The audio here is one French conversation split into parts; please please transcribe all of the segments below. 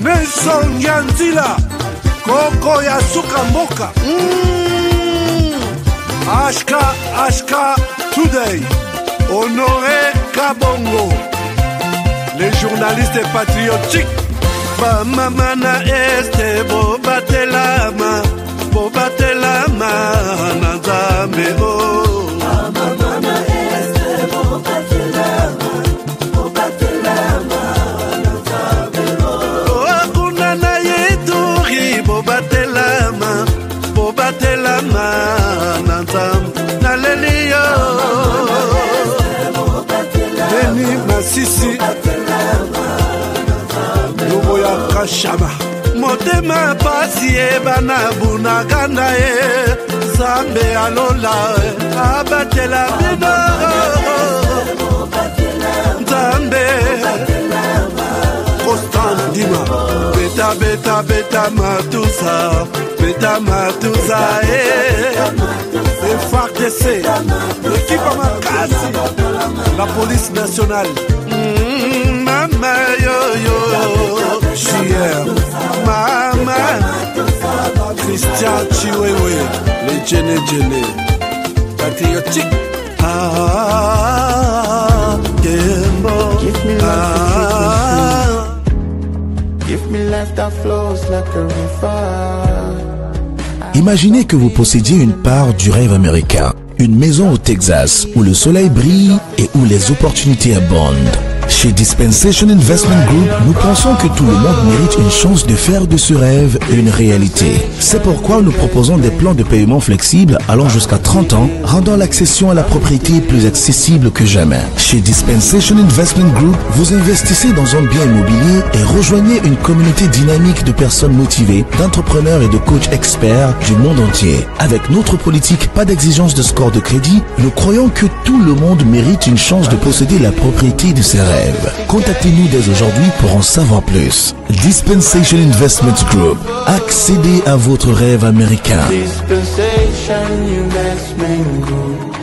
Nelson Yanzila, Koko ya suka mboka. HK Today, Honoré Kabongo, les journalistes patriotiques. Bamamana este bobatelama, bobatelama nazambe o. Bamamana este bobatelama, bobatelama nazambe o. Akuna na yeturi bobatelama, bobatelama nazambe nalelio. Beni Masisi. Kashaba motema pasi bana bunagana zambe alola abatela bino zambe Constant Dima beta matusa FARDC l'équipe Makasi la police nationale mama yo Chier, Mama, Christian Chiwewe, les Djene, patriotique. Gembo. Give me life that flows like a river. Imaginez que vous possédiez une part du rêve américain, une maison au Texas où le soleil brille et où les opportunités abondent. Chez Dispensation Investment Group, nous pensons que tout le monde mérite une chance de faire de ce rêve une réalité. C'est pourquoi nous proposons des plans de paiement flexibles allant jusqu'à 30 ans, rendant l'accession à la propriété plus accessible que jamais. Chez Dispensation Investment Group, vous investissez dans un bien immobilier et rejoignez une communauté dynamique de personnes motivées, d'entrepreneurs et de coachs experts du monde entier. Avec notre politique, pas d'exigence de score de crédit, nous croyons que tout le monde mérite une chance de posséder la propriété de ses rêves. Contactez-nous dès aujourd'hui pour en savoir plus. Dispensation Investment Group. Accédez à votre rêve américain. Dispensation Investment Group.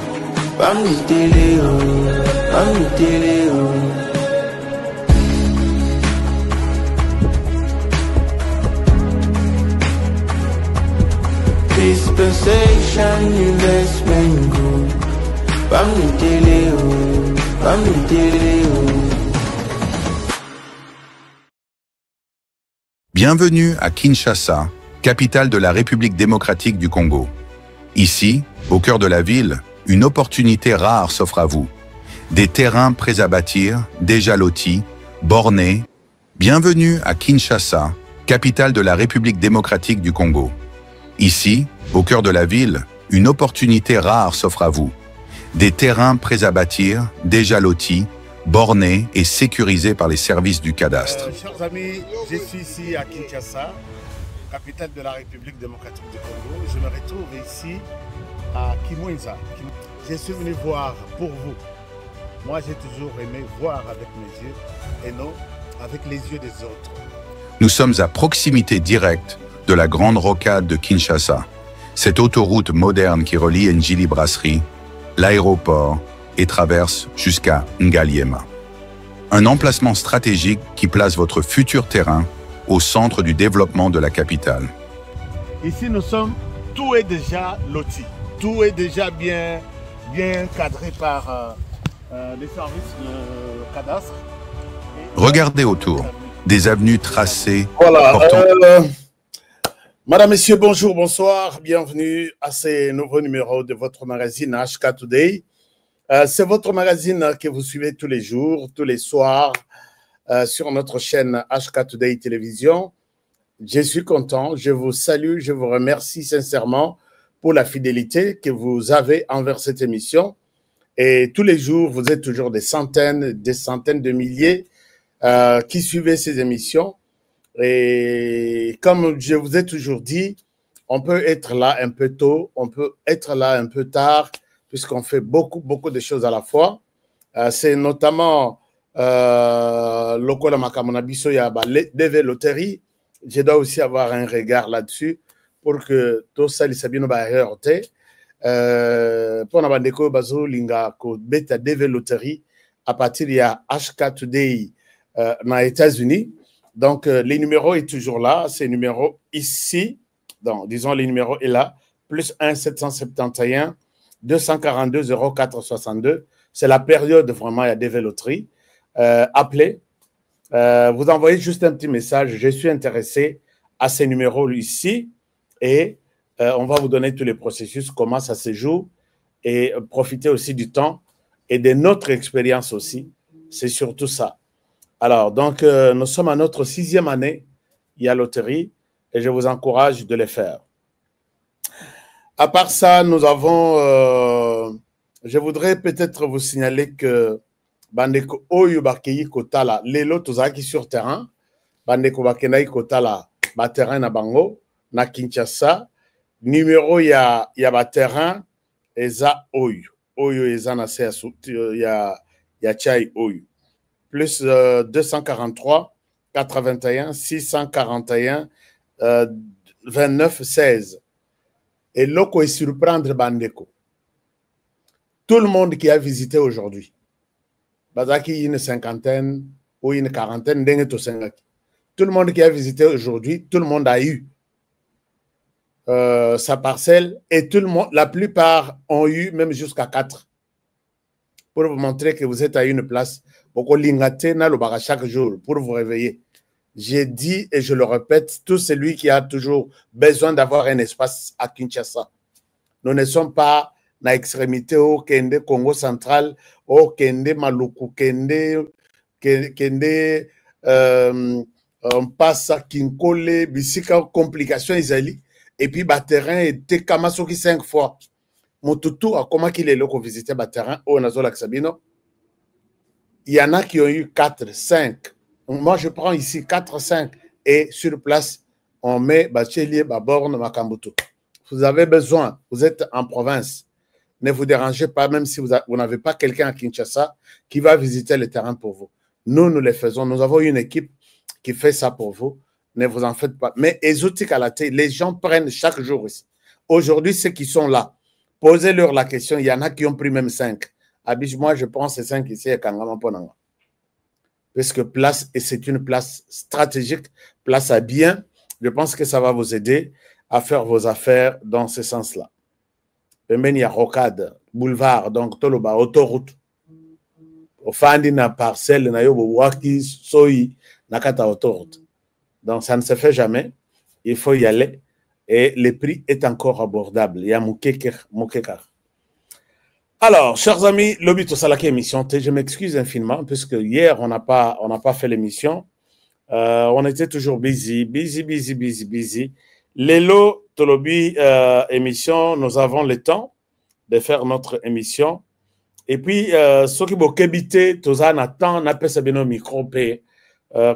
Dispensation Investment Group. Bienvenue à Kinshasa, capitale de la République démocratique du Congo. Ici, au cœur de la ville, une opportunité rare s'offre à vous. Des terrains prêts à bâtir, déjà lotis, bornés. Bienvenue à Kinshasa, capitale de la République démocratique du Congo. Ici, au cœur de la ville, une opportunité rare s'offre à vous. Des terrains prêts à bâtir, déjà lotis, bornés et sécurisés par les services du cadastre. Chers amis, je suis ici à Kinshasa, capitale de la République démocratique du Congo. Je me retrouve ici à Kimwenza. Je suis venu voir pour vous. Moi, j'ai toujours aimé voir avec mes yeux et non avec les yeux des autres. Nous sommes à proximité directe de la grande rocade de Kinshasa, cette autoroute moderne qui relie Njili Brasserie, l'aéroport et traverse jusqu'à Ngaliema. Un emplacement stratégique qui place votre futur terrain au centre du développement de la capitale. Ici, tout est déjà loti. Tout est déjà bien cadré par les services de cadastre. Regardez autour, des avenues tracées. Voilà. Madame, Messieurs, bonjour, bonsoir. Bienvenue à ce nouveau numéro de votre magazine HK Today. C'est votre magazine que vous suivez tous les jours, tous les soirs sur notre chaîne HK Today Télévision. Je suis content, je vous salue, je vous remercie sincèrement pour la fidélité que vous avez envers cette émission. Et tous les jours, vous êtes toujours des centaines de milliers qui suivent ces émissions. Et comme je vous ai toujours dit, on peut être là un peu tôt, on peut être là un peu tard, puisqu'on fait beaucoup de choses à la fois. C'est notamment Lokola Makamonabiso Yaba DV Loterie. Je dois aussi avoir un regard là-dessus pour que tout ça, les Sabino Baherte, pour Nabandeko Bazo Linga, ko beta DV Loterie, à partir de HK Today, dans les États-Unis. Donc, les numéros est toujours là. Ces numéros ici, donc, disons, les numéros est là. Plus 1 771 242 04 62. C'est la période vraiment, il y a des véloteries. Appelez. Vous envoyez juste un petit message. Je suis intéressé à ces numéros ici et on va vous donner tous les processus, comment ça se joue et profitez aussi du temps et de notre expérience aussi. C'est surtout ça. Alors, donc, nous sommes à notre 6e année. Il y a loterie et je vous encourage de les faire. À part ça, nous avons... je voudrais peut-être vous signaler que bandeko oyo bakeyi kotala lelo tozaki sur terrain bandeko bakendaki kotala ba terrain na bango na Kinshasa numéro ya ba terrain eza oyo eza na se ya chai oyo plus 243 81 641 29 16 et loko est surprendre bandeko tout le monde qui a visité aujourd'hui bazaki une cinquantaine ou une quarantaine d'entre tout le monde qui a visité aujourd'hui, tout le monde a eu sa parcelle et tout le monde, la plupart ont eu même jusqu'à 4 pour vous montrer que vous êtes à une place. Chaque jour pour vous réveiller. J'ai dit et je le répète, tout celui qui a toujours besoin d'avoir un espace à Kinshasa. Nous ne sommes pas na extrémité au Kende Congo central, au Kende Maluku, Kende on passe à Kinkole, Bisika, complications Isali, et puis terrain était Kamasoki 5 fois. Mon toutou a comment qu'il est là qu'on visitait terrain au Nazola Sabino. Il y en a qui ont eu 4, 5. Moi, je prends ici 4, 5 et sur place, on met Bachelier, Baborne, Makambutu. Vous avez besoin, vous êtes en province. Ne vous dérangez pas, même si vous n'avez pas quelqu'un à Kinshasa qui va visiter le terrain pour vous. Nous, nous le faisons. Nous avons une équipe qui fait ça pour vous. Ne vous en faites pas. Mais les gens prennent chaque jour ici. Aujourd'hui, ceux qui sont là, posez-leur la question. Il y en a qui ont pris même 5. Abige, moi, je prends ces 5 ici à Kangama-Ponanga. Parce que place, et c'est une place stratégique, place à bien. Je pense que ça va vous aider à faire vos affaires dans ce sens-là. Il y a rocade, boulevard, donc toloba, autoroute. Au fandi na parcelle, na yo waki soyi na kata autoroute. Donc ça ne se fait jamais. Il faut y aller. Et le prix est encore abordable. Il y a moukekar. Alors, chers amis, l'obito salaki émission, je m'excuse infiniment, puisque hier, on n'a pas fait l'émission. On était toujours busy. Lelo Tolobi émission, nous avons le temps de faire notre émission. Et puis, ceux qui vont habiter, tous en attend, n'a pas sabino micro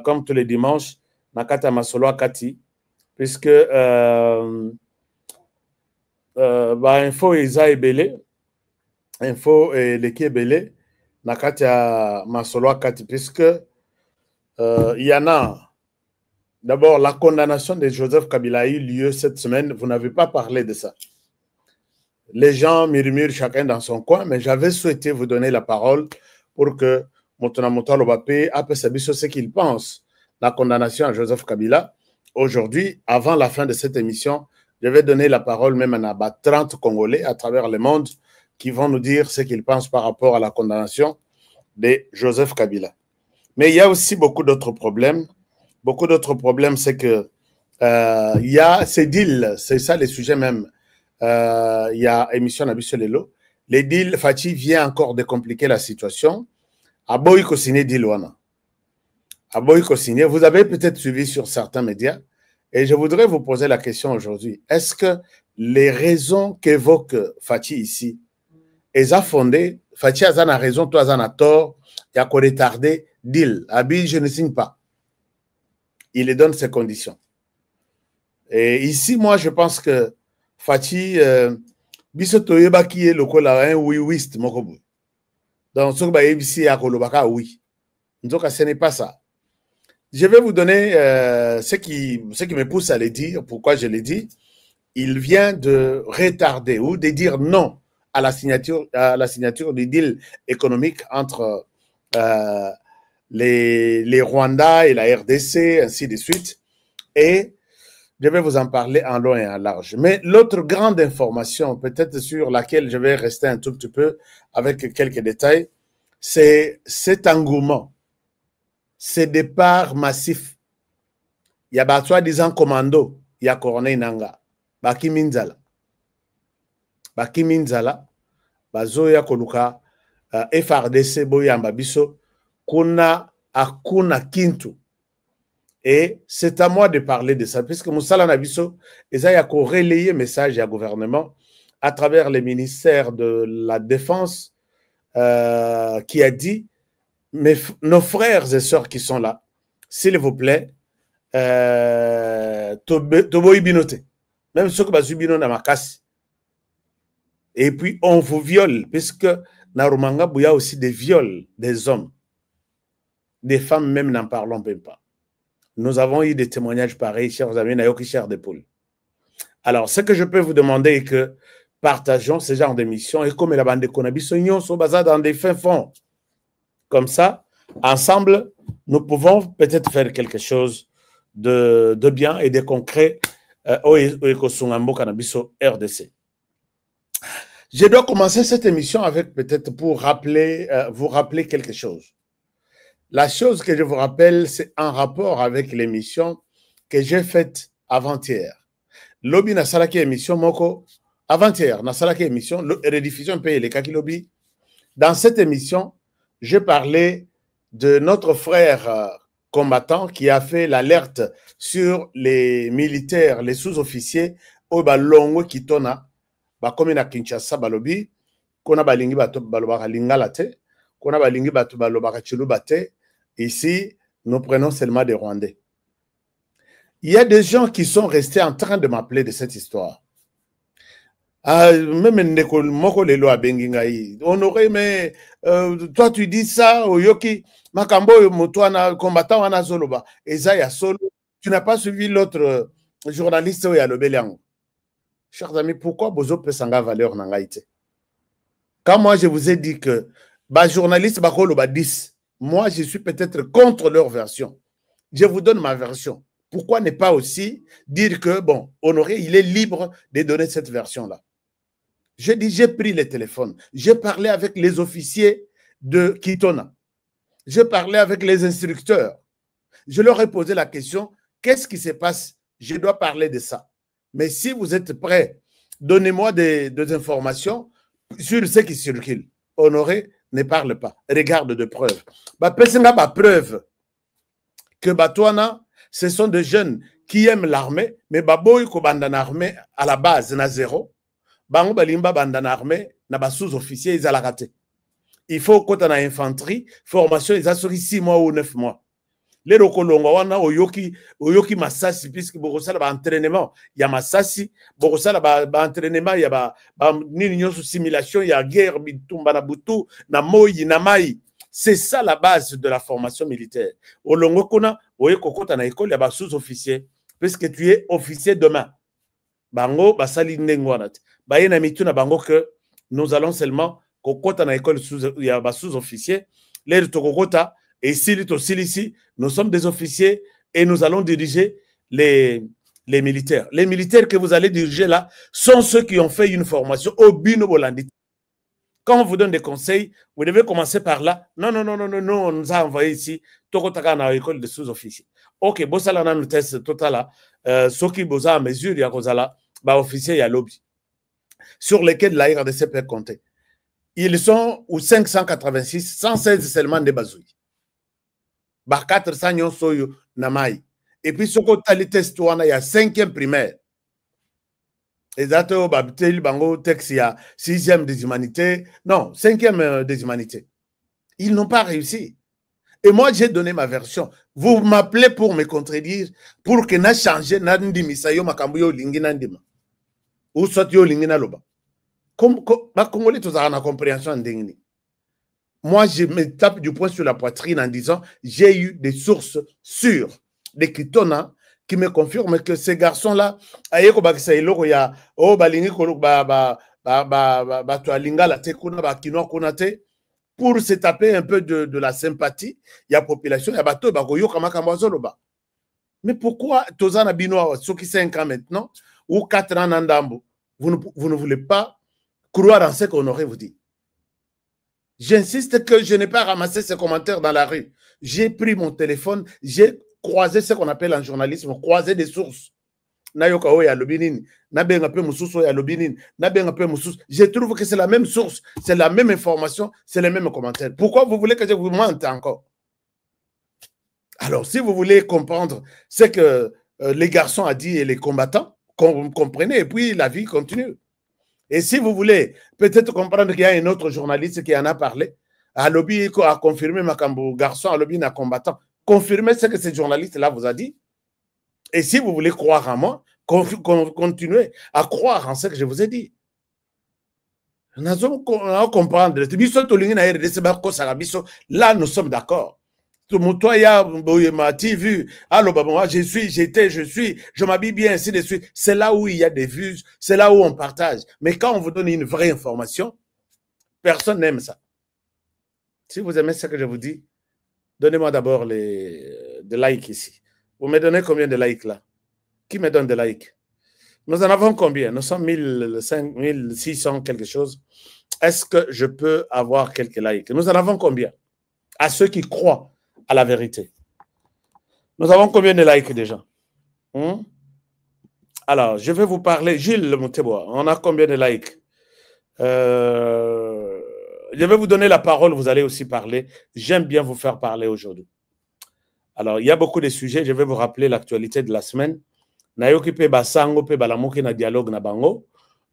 comme tous les dimanches, nakata masolo akati, puisque info isa ebele, info leki ebele, nakata masolo akati, puisque il y en a. D'abord, la condamnation de Joseph Kabila a eu lieu cette semaine. Vous n'avez pas parlé de ça. Les gens murmurent chacun dans son coin, mais j'avais souhaité vous donner la parole pour que Motona Motalo Bapé appelle ce qu'il pense. La condamnation à Joseph Kabila. Aujourd'hui, avant la fin de cette émission, je vais donner la parole même à 30 Congolais à travers le monde qui vont nous dire ce qu'ils pensent par rapport à la condamnation de Joseph Kabila. Mais il y a aussi beaucoup d'autres problèmes. Beaucoup d'autres problèmes, c'est que il y a ces deals, c'est ça les sujets même. Il y a émission Nabissé Lelo. Les deals, Fachi vient encore de compliquer la situation. Aboy Kosine deal wana. Aboy Kosine, vous avez peut-être suivi sur certains médias. Et je voudrais vous poser la question aujourd'hui. Est-ce que les raisons qu'évoque Fachi ici, elles ont fondé, Fachi a raison, toi a tort, il y a qu'on retardé deal. Abi, je ne signe pas. Il les donne ses conditions. Et ici, moi, je pense que Fachi, bisotoyeba qui est le kola un oui-wist, mokobu. Donc, ce que ici à Kolobaka, oui. Donc, ce n'est pas ça. Je vais vous donner ce qui me pousse à le dire. Pourquoi je l'ai dit? Il vient de retarder ou de dire non à la signature du deal économique entre les Rwandais et la RDC, ainsi de suite. Et je vais vous en parler en long et en large. Mais l'autre grande information, peut-être sur laquelle je vais rester un tout petit peu avec quelques détails, c'est cet engouement, ces départs massifs. Il y a soi-disant commando, il y a Corneille Nanga, Baki Minzala. Baki Minzala, Bazoya Koluka, FRDC Boyamba Biso, Kuna Akuna Kintu. Et c'est à moi de parler de ça, puisque Moussala Nabiso, il y a relayer message au gouvernement à travers le ministère de la Défense qui a dit, nos frères et sœurs qui sont là, s'il vous plaît, Toboy Binote, même ceux qui ont subi dans ma casse. Et puis on vous viole, puisque Narumanga il y a aussi des viols des hommes, des femmes même n'en parlons même pas. Nous avons eu des témoignages pareils, chers amis, Nayoki Cher des poules. Alors, ce que je peux vous demander est que partageons ce genre d'émission et comme la bande de Konabisognon sont basées dans des fins fonds. Comme ça, ensemble, nous pouvons peut-être faire quelque chose de bien et de concret au Ekosungambo Kanabiso RDC. Je dois commencer cette émission avec peut-être pour vous rappeler quelque chose. La chose que je vous rappelle, c'est en rapport avec l'émission que j'ai faite avant-hier. Lobby Nasalaki émission Moko, avant-hier, Nasalaki émission, rediffusion paye les Kaki Lobby. Dans cette émission, j'ai parlé de notre frère combattant qui a fait l'alerte sur les militaires, les sous-officiers, au Balongo Kitona, comme na Kinshasa Balobi, qu'on a balingi balobaka lingalate, qu'on a balingi balobaka chilubate. Ici, nous prenons seulement des Rwandais. Il y a des gens qui sont restés en train de m'appeler de cette histoire. Même Moko Lelo a Bengingaï. Honoré, mais toi tu dis ça, Oyoki, Makambo, Moutouana, combattant Wana Zoloba, Ezaya Solo, tu n'as pas suivi l'autre journaliste au Yalobeliang. Chers amis, pourquoi Bozo Pesanga valeur Nangaïte? Quand moi je vous ai dit que journaliste Bakolo 10, moi, je suis peut-être contre leur version. Je vous donne ma version. Pourquoi ne pas aussi dire que, bon, Honoré, il est libre de donner cette version-là? Je dis, j'ai pris le téléphone. J'ai parlé avec les officiers de Kitona. J'ai parlé avec les instructeurs. Je leur ai posé la question, qu'est-ce qui se passe? Je dois parler de ça. Mais si vous êtes prêts, donnez-moi des informations sur ce qui circule. Honoré ne parle pas. Regarde de preuves. Preuve que Batouana, ce sont des jeunes qui aiment l'armée, mais Baboy ko bandan armée à la base na zéro. Bango balimba bandan armée na ba sous-officier ils la raté. Il faut qu'on ait infanterie, formation ils assurent 6 mois ou 9 mois. Les Rokolongo wana oyoki masasi puisque Bogosala ba entraînement, il y a masasi, Bogosala ba entraînement, il y a ba nini nyoso simulation, il y a guerre bitumba na butu na moyi na mai. C'est ça la base de la formation militaire. Olongo kuna oyeko kota na école ya ba sous-officier puisque tu es officier demain. Bango basali ndengo wana. Ba yena mituna bango que nous allons seulement kokota na école ya ba sous-officier, les tokokota. Et ici, nous sommes des officiers et nous allons diriger les militaires. Les militaires que vous allez diriger là sont ceux qui ont fait une formation au Bino Bolandi. Quand on vous donne des conseils, vous devez commencer par là. Non, on nous a envoyé ici, Tokotaka na école de sous-officiers. Ok, Bossala na nous test total là, ceux qui bosa à mesure, il y a Kozala, officier, il y a lobby, sur lesquels la RDC peut compter. Ils sont ou 586, 116 seulement des bazouilles. 400 yon soyo namai. Et puis, ce qu'on a les tests, il y a 5e primaire. Et zato babitel bango texte, il y a 6e des humanités. Non, 5e des humanités. Ils n'ont pas réussi. Et moi, j'ai donné ma version. Vous m'appelez pour me contredire, pour que na changé, na ndimi sayo makambuyo lingi nandima. Ou soit yo lingi na loba. Comme ma Congolais, tous ont la compréhension ndingini. Moi, je me tape du poing sur la poitrine en disant j'ai eu des sources sûres de Kitona qui me confirment que ces garçons-là, pour se taper un peu de la sympathie, il y a population, il y a bateau, mais pourquoi Tozana Binoa, ceux qui 5 ans maintenant, ou 4 ans en vous ne voulez pas croire en ce qu'on aurait vous dit? J'insiste que je n'ai pas ramassé ces commentaires dans la rue. J'ai pris mon téléphone, j'ai croisé ce qu'on appelle en journalisme, croisé des sources. Je trouve que c'est la même source, c'est la même information, c'est les mêmes commentaires. Pourquoi vous voulez que je vous mente encore? Alors, si vous voulez comprendre ce que les garçons ont dit et les combattants, comprenez, et puis la vie continue. Et si vous voulez peut-être comprendre qu'il y a un autre journaliste qui en a parlé, à lobby a confirmé Makambo, garçon, à lobby n'a combattant, confirmez ce que ce journaliste-là vous a dit. Et si vous voulez croire en moi, continuez à croire en ce que je vous ai dit. Nous allons comprendre. Là, nous sommes d'accord. Je m'habille bien, ainsi de suite. C'est là où il y a des vues, c'est là où on partage. Mais quand on vous donne une vraie information, personne n'aime ça. Si vous aimez ce que je vous dis, donnez-moi d'abord des likes ici. Vous me donnez combien de likes là? Qui me donne des likes? Nous en avons combien? Nous sommes 1600 quelque chose. Est-ce que je peux avoir quelques likes? Nous en avons combien? À ceux qui croient à la vérité. Nous avons combien de likes déjà? Alors, je vais vous parler. Gilles Moutebois, on a combien de likes? Je vais vous donner la parole, vous allez aussi parler. J'aime bien vous faire parler aujourd'hui. Alors, il y a beaucoup de sujets. Je vais vous rappeler l'actualité de la semaine. Nayoki pe basango pe balamuki na dialogue na bango.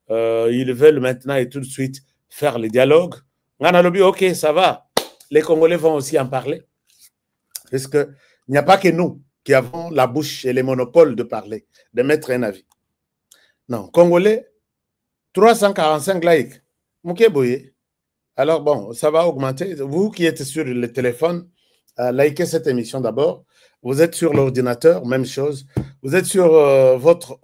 Ils veulent maintenant et tout de suite faire le dialogue. Ngana lobi, ok, ça va. Les Congolais vont aussi en parler. Parce qu'il n'y a pas que nous qui avons la bouche et les monopoles de parler, de mettre un avis. Non, Congolais, 345 likes. Moukébouye. Alors bon, ça va augmenter. Vous qui êtes sur le téléphone, likez cette émission d'abord. Vous êtes sur l'ordinateur, même chose. Vous êtes sur votre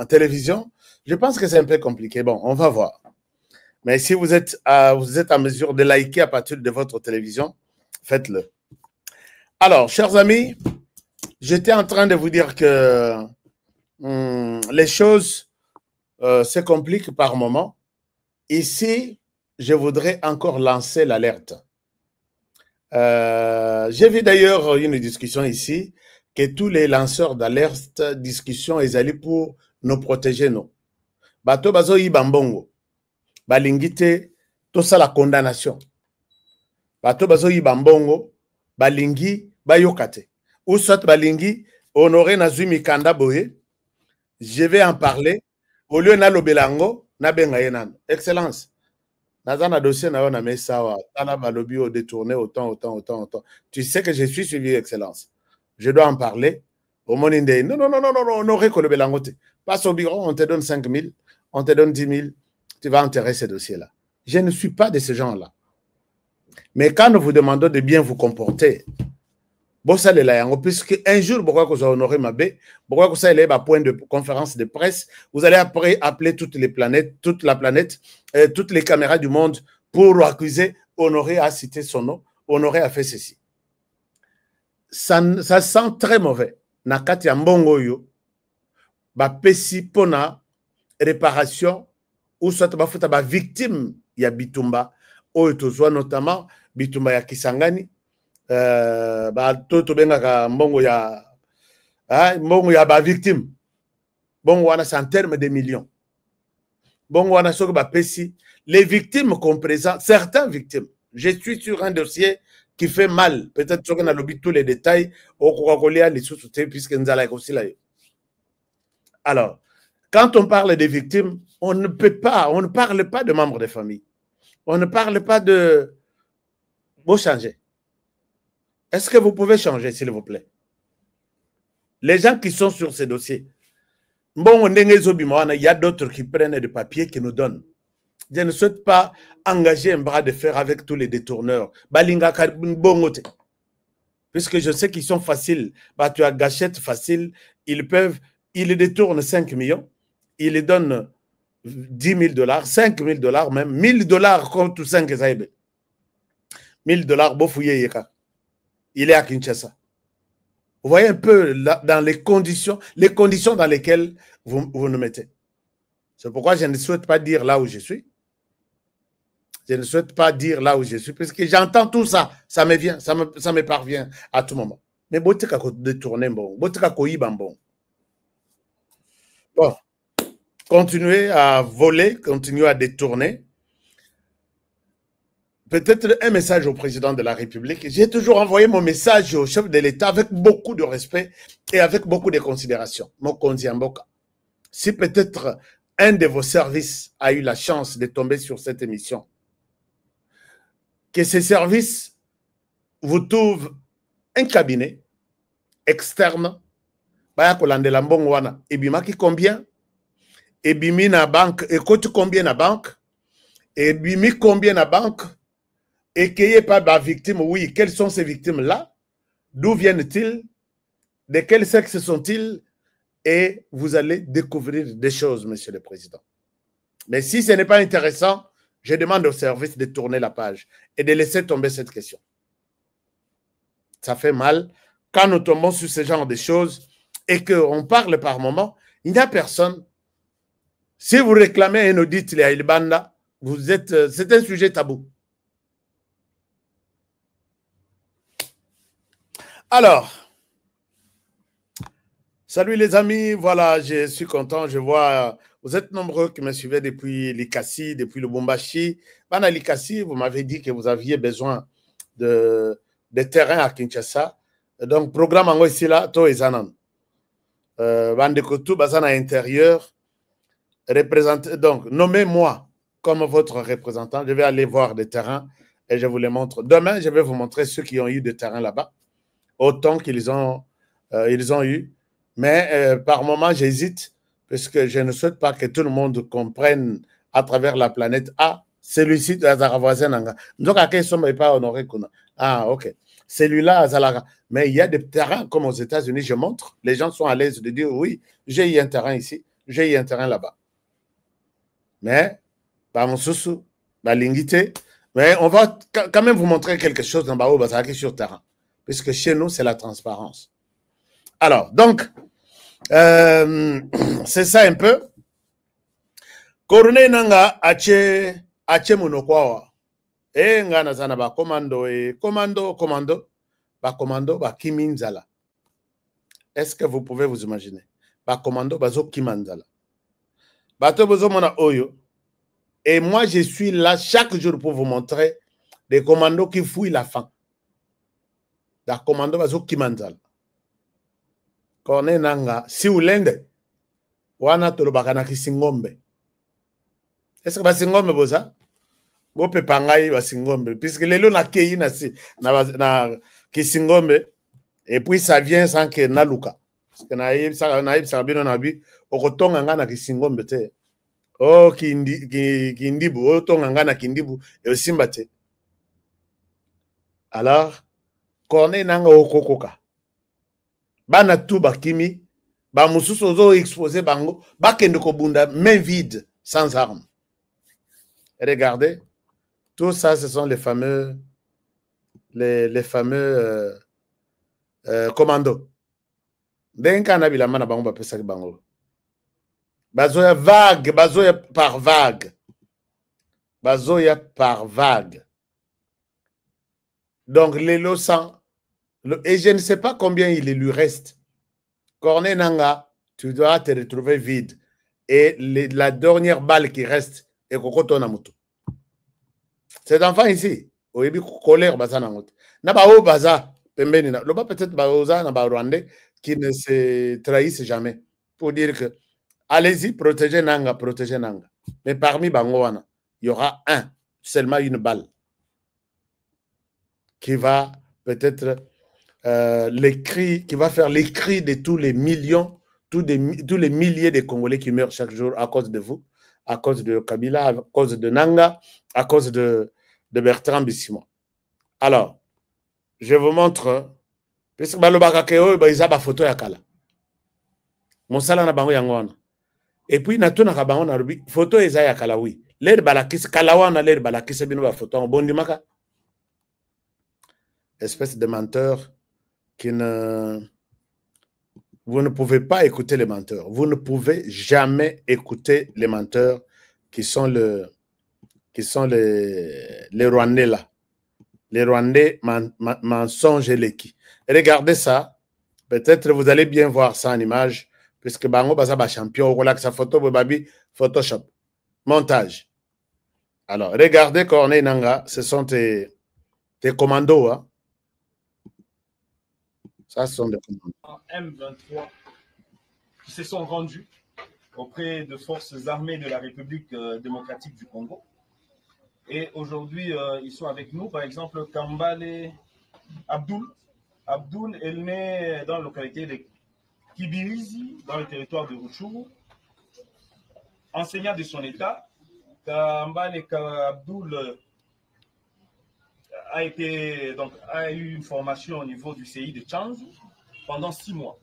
télévision. Je pense que c'est un peu compliqué. Bon, on va voir. Mais si vous êtes en mesure de liker à partir de votre télévision, faites-le. Alors, chers amis, j'étais en train de vous dire que les choses se compliquent par moment. Ici, je voudrais encore lancer l'alerte. J'ai vu d'ailleurs une discussion ici que tous les lanceurs d'alerte, discussion, ils allaient pour nous protéger, nous. Bato bazo yibambongo, balingite, tout ça la condamnation. Bato bazo yibambongo, balingi, bayokate. Ou soit balingi, honoré nazumi kanda boye, je vais en parler, au lieu na lobelango, na bengayenan. Excellence. Nazana dossier na ona mesawa, tana balobi au détourné autant. Tu sais que je suis suivi, Excellence. Je dois en parler. Au moninde, non, honoré kolobelangote. Passe au bureau, on te donne 5 000, on te donne 10 000, tu vas enterrer ces dossiers-là. Je ne suis pas de ces gens-là. Mais quand nous vous demandons de bien vous comporter, puisque un jour, pourquoi vous honorez ma baie, pourquoi vous allez à point de conférence de presse, vous allez après appeler toute la planète, toutes les caméras du monde pour accuser Honoré à citer son nom, Honoré a fait ceci. Ça sent très mauvais. Nakati ya mbongo yo, ba pesi pona réparation ou soit ba futa ba victime ya bitumba, oyo tozwa notamment bitumba ya Kisangani. Toto bengaka mbongo ya ba victime bongo wana c'est en termes de millions bongo wana soki ba pesi les victimes qu'on présente certaines victimes. Je suis sur un dossier qui fait mal, peut-être soki na lobi tous les détails au kokolia les sous-soutés puisque nzala aussi là. Alors quand on parle des victimes, on ne parle pas de membres de famille, on ne parle pas de beau changer. Est-ce que vous pouvez changer, s'il vous plaît? Les gens qui sont sur ces dossiers, bon, il y a d'autres qui prennent des papiers qui nous donnent. Je ne souhaite pas engager un bras de fer avec tous les détourneurs. Puisque je sais qu'ils sont faciles. Tu as gâchette facile. Ils détournent 5 millions. Ils les donnent 10 000 $, 5 000 $, même 1 000 $, comme tout 5 zaïbe. $1000, bofouye yeka. Il est à Kinshasa. Vous voyez un peu là, dans les conditions dans lesquelles vous nous mettez. C'est pourquoi je ne souhaite pas dire là où je suis. Je ne souhaite pas dire là où je suis, parce que j'entends tout ça, ça me vient, ça me parvient à tout moment. Mais botika ko détourner bon, botika ko yiban bon. Bon, continuez à voler, continuez à détourner. Peut-être un message au président de la République. J'ai toujours envoyé mon message au chef de l'État avec beaucoup de respect et avec beaucoup de considération. Mokonzi Mboka. Si peut-être un de vos services a eu la chance de tomber sur cette émission, que ces services vous trouvent un cabinet externe, baya kolandela mbongo wana, ebimaki combien, ebimi na banque, ekoti combien na banque, ebimi combien na banque, et qu'il n'y ait pas de victimes, oui, quelles sont ces victimes-là, d'où viennent-ils, de quel sexe sont-ils, et vous allez découvrir des choses, Monsieur le Président. Mais si ce n'est pas intéressant, je demande au service de tourner la page et de laisser tomber cette question. Ça fait mal. Quand nous tombons sur ce genre de choses et qu'on parle par moment, il n'y a personne. Si vous réclamez un audit, les Aïlbanda, c'est un sujet tabou. Alors, salut les amis, voilà, je suis content, je vois, vous êtes nombreux qui me suivez depuis Likasi, depuis le Lubumbashi. Bana Likasi, vous m'avez dit que vous aviez besoin de terrain à Kinshasa. Donc, programme en ici là, to ezanan. Bande Kotou, Bazana intérieur, donc, nommez-moi comme votre représentant. Je vais aller voir des terrains et je vous les montre. Demain, je vais vous montrer ceux qui ont eu des terrains là-bas, autant qu'ils ont eu. Mais par moment, j'hésite parce que je ne souhaite pas que tout le monde comprenne à travers la planète. Ah, celui-ci, donc, à quel n'est pas honoré. Ah, ok. Celui-là, Azalara. Mais il y a des terrains comme aux États-Unis, je montre. Les gens sont à l'aise de dire oui, j'ai eu un terrain ici, j'ai eu un terrain là-bas. Mais, par mon sous, l'ingité, mais on va quand même vous montrer quelque chose dans Bao Bazaki sur terrain. Puisque chez nous, c'est la transparence. Alors, donc, c'est ça un peu. Korone nanga ache munokwawa. Nga nazana ba commando ba kiminzala. Est-ce que vous pouvez vous imaginer? Ba commando bazo kimanzala. Bato bozo mona oyo. Et moi, je suis là chaque jour pour vous montrer des commandos qui fouillent la faim. Da commando bazo kimanzala. Kone nanga si ulende wana tolobaka na kisingombe. Est-ce que basingombe boza? Go pepangai basingombe puisque lelo na kei na kisingombe et puis ça vient sans que naluka. Parce que na bino na bi okotonga nga na kisingombe te. Oh kindibu otonga nga na kindibu e osimba te. Alors kone nanga okokoka. Bana tout bakimi, ba mususu ozo exposé bango, bakende ko bunda main vide, sans armes. Regardez, tout ça, ce sont les fameux commandos. Denka na bilama na bango ba pesa bango. Bazoya vague, bazoya par vague. Bazoya par vague. Donc les lots et je ne sais pas combien il lui reste. Corné Nanga, tu dois te retrouver vide. Et la dernière balle qui reste est Kokoto Namuto. Cet enfant ici, au début, colère, Baza Namuto. Naba o Baza, Pembenina. Loba peut-être Baoza, Naba Rwandais, qui ne se trahissent jamais. Pour dire que, allez-y, protégez Nanga. Mais parmi Bangoana, il y aura seulement une balle, qui va peut-être qui va faire les cris de tous les millions, tous les milliers de Congolais qui meurent chaque jour à cause de vous, à cause de Kabila, à cause de Nanga, à cause de Bertrand Bisimon. Alors, je vous montre, puisque ils photo ya kala. Monsala na bango yango. Et puis natuna ka bango na rubi photo eza ya kala oui. L'air balakis kala wana l'air balakis bino ba photo en bondimaka. espèce de menteurs qui ne... Vous ne pouvez pas écouter les menteurs. Vous ne pouvez jamais écouter les menteurs qui sont les Rwandais là. Les Rwandais mensonges et l'équipe. Regardez ça. Peut-être vous allez bien voir ça en image, puisque Bango Bazaba champion, voilà que sa photo, Babi, Photoshop. Montage. Alors, regardez Corneille Nangaa, ce sont tes commandos. Hein. Ça, ce sont des commandos. M23 qui se sont rendus auprès de forces armées de la République démocratique du Congo. Et aujourd'hui, ils sont avec nous. Par exemple, Kambale Abdoul. Abdoul est né dans la localité de Kibirizi, dans le territoire de Rutshuru. Enseignant de son état, Kambale Abdoul a eu une formation au niveau du CI de Tchanzu pendant 6 mois.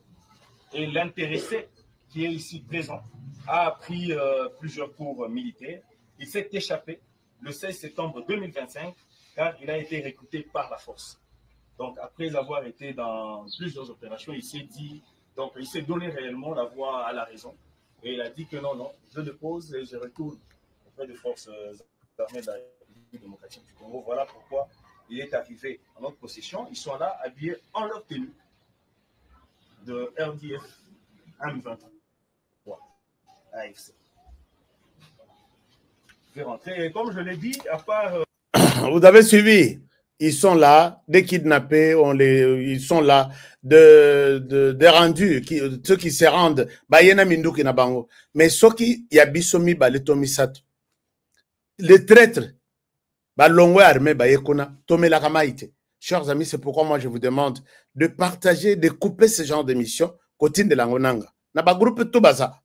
Et l'intéressé, qui est ici présent, a appris plusieurs cours militaires. Il s'est échappé le 16 septembre 2025 car il a été recruté par la force. Donc après avoir été dans plusieurs opérations, il s'est dit, donc il s'est donné réellement la voix à la raison. Et il a dit que non, je dépose et je retourne auprès des forces armées de la République démocratique du Congo. Voilà pourquoi il est arrivé en notre possession. Ils sont là, habillés en leur tenue de RDF M23 AFC. Je vais rentrer. Et comme je l'ai dit, à part... Vous avez suivi, ils sont là, des kidnappés, ils sont là, des rendus, ceux qui se rendent, mais ceux qui y habitent, les traîtres, chers amis, c'est pourquoi moi je vous demande de partager, de couper ce genre d'émission côté de l'angonanga. Na ba groupe tout baza.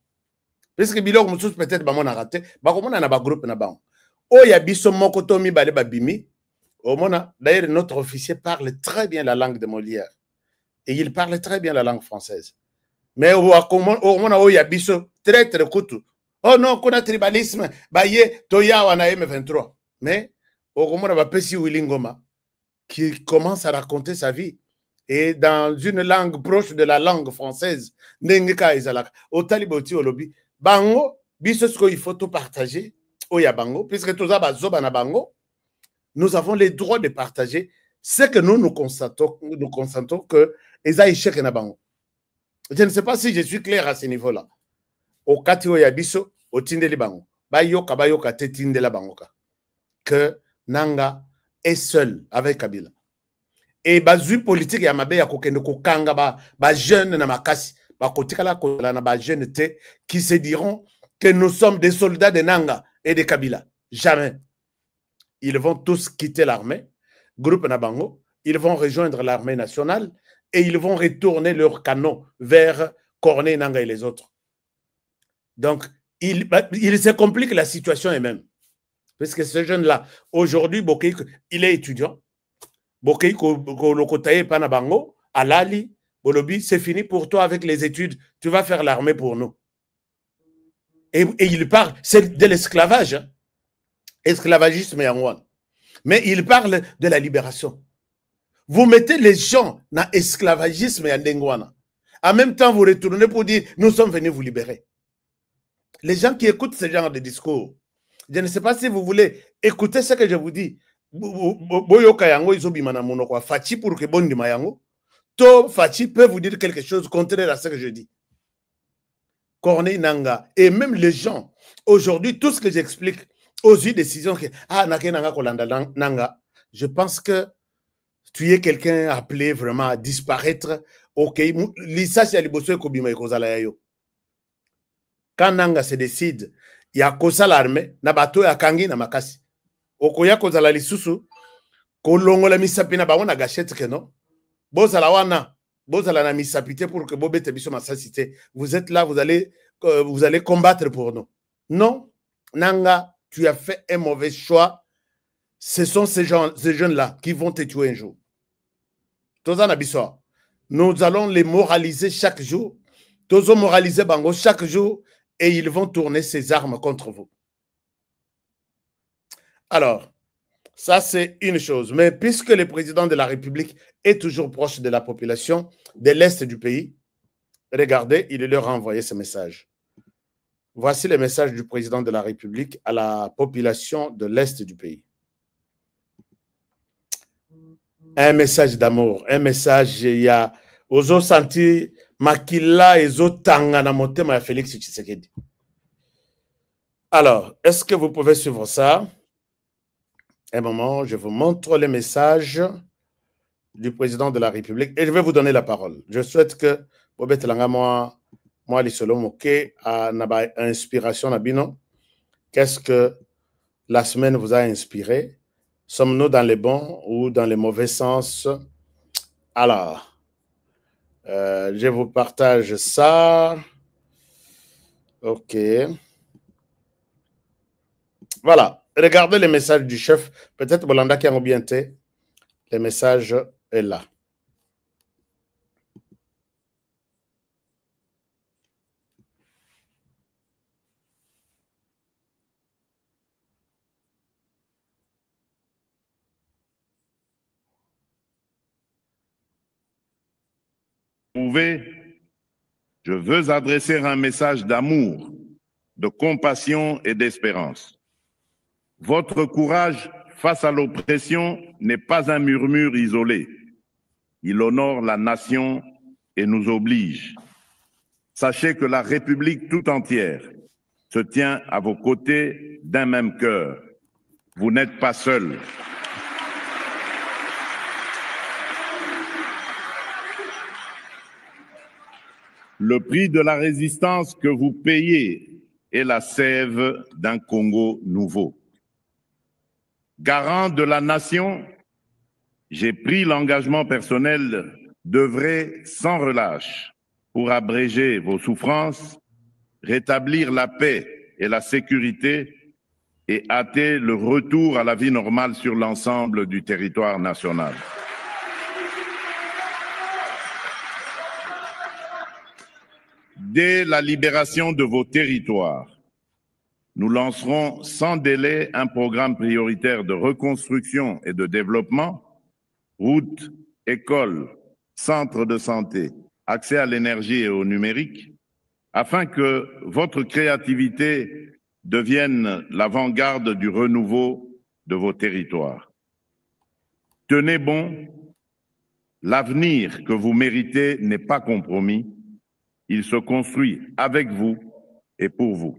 Parce que bilok musus peut-être ba mona raté, ba komona na ba groupe na ba. O ya biso moko tomi bale ba bimi. O mona d'ailleurs notre officier parle très bien la langue de Molière. Et il parle très bien la langue française. Mais o mona o ya biso très très kutu. Oh non, qu'on a tribalisme, ba ye toya wana M23. Mais o mona ba pesi Wilingoma qui commence à raconter sa vie. Et dans une langue proche de la langue française, au taliboti au lobby, bango, bisosko il faut tout partager, oya bango, puisque tout ça zoba na bango, nous avons les droits de partager ce que nous constatons que eza échec na bango. Je ne sais pas si je suis clair à ce niveau-là. Au kati oya biso, au tindeli bango, bayoka te tindela bango ka, que Nanga est seul avec Kabila. Et bazu politique ya mabe ya kokende kokanga ba jeune na makasi ba kotikala kola na ba jeune te qui se diront que nous sommes des soldats de Nanga et de Kabila. Jamais. Ils vont tous quitter l'armée, groupe Nabango, ils vont rejoindre l'armée nationale et ils vont retourner leurs canons vers Corneille Nanga et les autres. Donc, il se complique la situation elle-même. Parce que ce jeune-là, aujourd'hui, il est étudiant. Bokei Kolokotaye Panabango, Alali, Bolobi, c'est fini pour toi avec les études. Tu vas faire l'armée pour nous. Et il parle, c'est de l'esclavage. Hein? Esclavagisme Yangwan. Mais il parle de la libération. Vous mettez les gens dans l'esclavagisme Yandengwana. En même temps, vous retournez pour dire, nous sommes venus vous libérer. Les gens qui écoutent ce genre de discours, je ne sais pas si vous voulez écouter ce que je vous dis. Boyoka yango izobimana monoko Fachi pour que bondi mayango to Fachi peut vous dire quelque chose contraire à ce que je dis. Corneille Nanga et même les gens aujourd'hui, tout ce que j'explique aux yeux décisions que Nanga Kolanda Nanga, je pense que tu es quelqu'un appelé vraiment à disparaître. OK, lisa si aliboso ekobima ekozala yayo. Quand Nanga se décide, il y a kosa l'armée na bato ya kangi na makasi. Okoya kozala lisusu kolongola misapi na bango na gâchette que non bozala wana bozala na misapité pour que bobete biso masasité. Vous êtes là, vous allez combattre pour nous. Non, Nanga, tu as fait un mauvais choix. Ce sont ces jeunes-là qui vont te tuer un jour. Tozana biso, nous allons les moraliser chaque jour. Tozo moraliser bango chaque jour et ils vont tourner ces armes contre vous. Alors, Ça, c'est une chose. Mais puisque le président de la République est toujours proche de la population de l'Est du pays, regardez, il leur a envoyé ce message. Voici le message du président de la République à la population de l'Est du pays. Un message d'amour, un message, il y a ozo senti makila ezo tanga na motema ya Félix Tshisekedi. Alors, est-ce que vous pouvez suivre ça? Un moment, je vous montre le message du président de la République et je vais vous donner la parole. Je souhaite que Bobet Langa moi les solo moké à naba inspiration nabino. Qu'est-ce que la semaine vous a inspiré? Sommes-nous dans les bons ou dans les mauvais sens? Alors, je vous partage ça. OK. Voilà. Regardez les messages du chef. Peut-être Bolanda qui a bien été. Le message est là. Je veux adresser un message d'amour, de compassion et d'espérance. Votre courage face à l'oppression n'est pas un murmure isolé. Il honore la nation et nous oblige. Sachez que la République tout entière se tient à vos côtés d'un même cœur. Vous n'êtes pas seuls. Le prix de la résistance que vous payez est la sève d'un Congo nouveau. Garant de la nation, j'ai pris l'engagement personnel d'œuvrer sans relâche pour abréger vos souffrances, rétablir la paix et la sécurité et hâter le retour à la vie normale sur l'ensemble du territoire national. Dès la libération de vos territoires, nous lancerons sans délai un programme prioritaire de reconstruction et de développement, routes, écoles, centres de santé, accès à l'énergie et au numérique, afin que votre créativité devienne l'avant-garde du renouveau de vos territoires. Tenez bon, l'avenir que vous méritez n'est pas compromis. Il se construit avec vous et pour vous.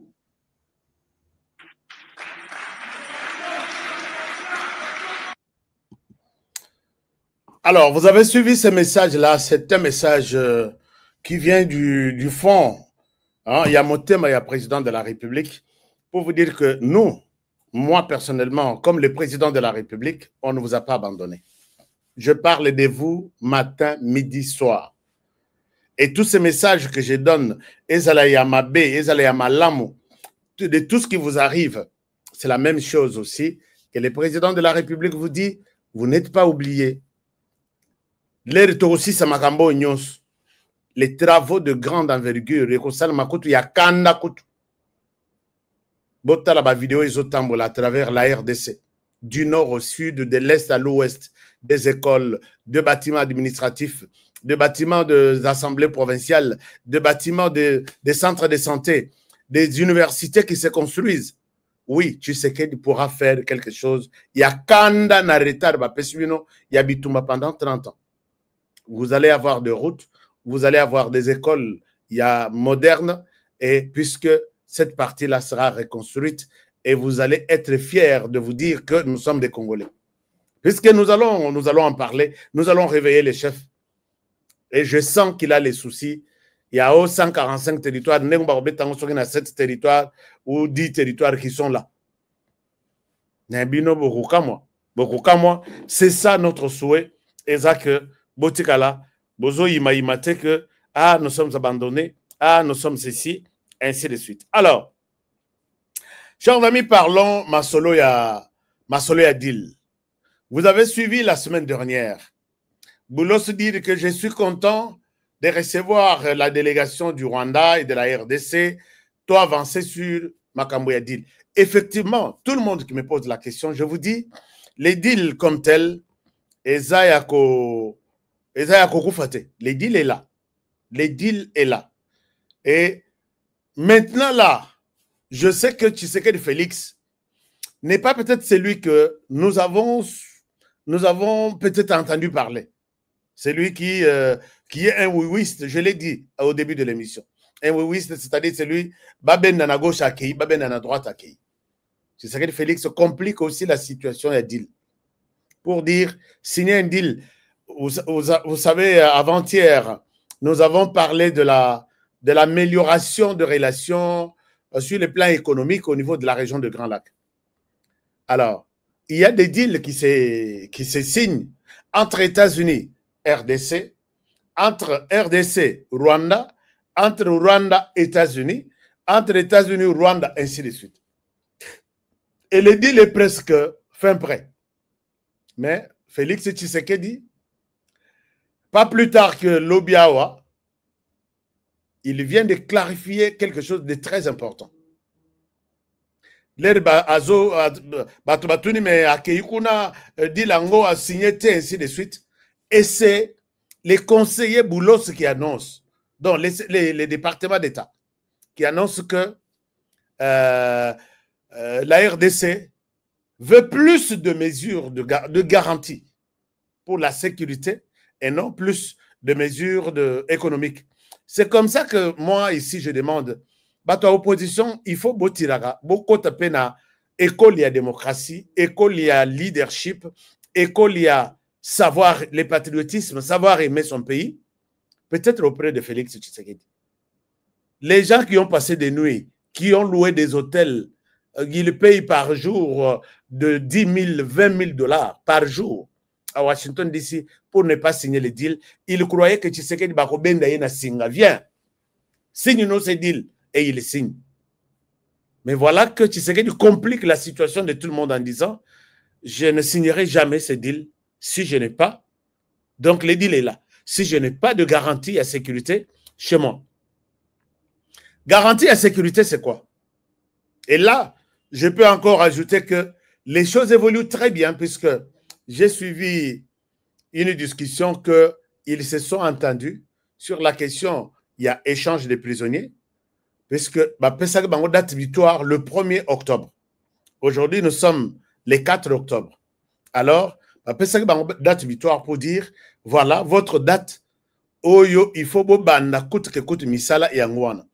Alors, vous avez suivi ce message-là. C'est un message qui vient du fond. Hein? Il y a Motema, il y a président de la République, pour vous dire que nous, moi personnellement, comme le président de la République, on ne vous a pas abandonné. Je parle de vous matin, midi, soir. Et tous ces messages que je donne, Ezalaïamabe, Ezalaïamalamu, de tout ce qui vous arrive, c'est la même chose aussi que le président de la République vous dit, vous n'êtes pas oubliés. Les travaux de grande envergure, il y a Kanda Kutu. Bota la vidéo à travers la RDC, du nord au sud, de l'est à l'ouest, des écoles, de bâtiments administratifs, de bâtiments des assemblées provinciales, de bâtiments des centres de santé, des universités qui se construisent. Oui, Tshisekedi pourra faire quelque chose. Il y a Kanda Nareta, il y a Bitumba pendant 30 ans. Vous allez avoir des routes, vous allez avoir des écoles modernes, et puisque cette partie-là sera reconstruite, et vous allez être fiers de vous dire que nous sommes des Congolais. Puisque nous allons en parler, nous allons réveiller les chefs. Et je sens qu'il a les soucis. Il y a 145 territoires, 7 territoires ou 10 territoires qui sont là. C'est ça notre souhait. Et ça que Botikala, Bozo Imaïmate que nous sommes abandonnés, nous sommes ceci, ainsi de suite. Alors, chers amis, parlons Masolo Yadil. Vous avez suivi la semaine dernière. Boulos dit que je suis content de recevoir la délégation du Rwanda et de la RDC, toi avancer sur Makambo Yadil. Effectivement, tout le monde qui me pose la question, je vous dis, les deals comme tels, Ezayako Kufate, les deals est là. Les deals est là. Et maintenant là, je sais que Tshisekedi Félix n'est pas peut-être celui que nous avons peut-être entendu parler. Celui qui est un ouïouiste, je l'ai dit au début de l'émission. Un ouïouiste, c'est-à-dire celui Baben Nana gauche à Kei, Baben Nana droite à Kei. Tshisekedi Félix complique aussi la situation à deal. Pour dire, signer un deal, vous savez, avant-hier, nous avons parlé de l'amélioration de relations sur le plan économique au niveau de la région de Grand Lac. Alors, il y a des deals qui se signent entre États-Unis, RDC, entre RDC, Rwanda, entre Rwanda, États-Unis, entre États-Unis, Rwanda, ainsi de suite. Et le deal est presque fin prêt. Mais Félix Tshisekedi, pas plus tard que l'Obiawa, il vient de clarifier quelque chose de très important. L'herbe azo batubatuni mais akeikuna dilango a signé ainsi de suite. Et c'est les conseillers Boulos qui annoncent, donc les départements d'État, qui annoncent que la RDC veut plus de mesures de garantie pour la sécurité et non plus de mesures économiques. C'est comme ça que moi, ici, je demande, bato opposition, il faut botiraga, beaucoup de na école, il y a démocratie, école, il y a leadership, école, il y a savoir, le patriotisme, savoir aimer son pays, peut-être auprès de Félix Tshisekedi. Les gens qui ont passé des nuits, qui ont loué des hôtels, ils payent par jour de 10 000, 20 000 dollars par jour à Washington DC pour ne pas signer le deal. Ils croyaient que Tshisekedi Bakobenda Yena Singa, viens, signe-nous ce deal. Et il signe. Mais voilà que Tshisekedi complique la situation de tout le monde en disant je ne signerai jamais ce deal si je n'ai pas. Donc le deal est là. Si je n'ai pas de garantie à sécurité chez moi. Garantie à sécurité, c'est quoi? Et là, je peux encore ajouter que les choses évoluent très bien puisque j'ai suivi une discussion qu'ils se sont entendus sur la question, il y a échange des prisonniers, puisque date victoire le 1er octobre. Aujourd'hui, nous sommes le 4 octobre. Alors, date victoire pour dire, voilà, votre date, oyo, il faut banda koute que koute misala et angwana.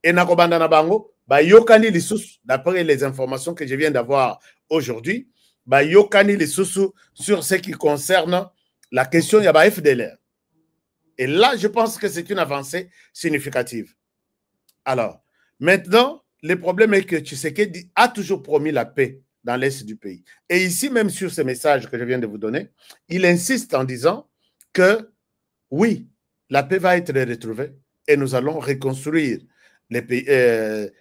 Et nakobanda na bango, yokani lisusu, d'après les informations que je viens d'avoir aujourd'hui, yokani lisusu sur ce qui concerne la question yaba FDLR. Et là, je pense que c'est une avancée significative. Alors, maintenant, le problème est que Tshisekedi a toujours promis la paix dans l'est du pays. Et ici, même sur ce message que je viens de vous donner, il insiste en disant que oui, la paix va être retrouvée et nous allons reconstruire les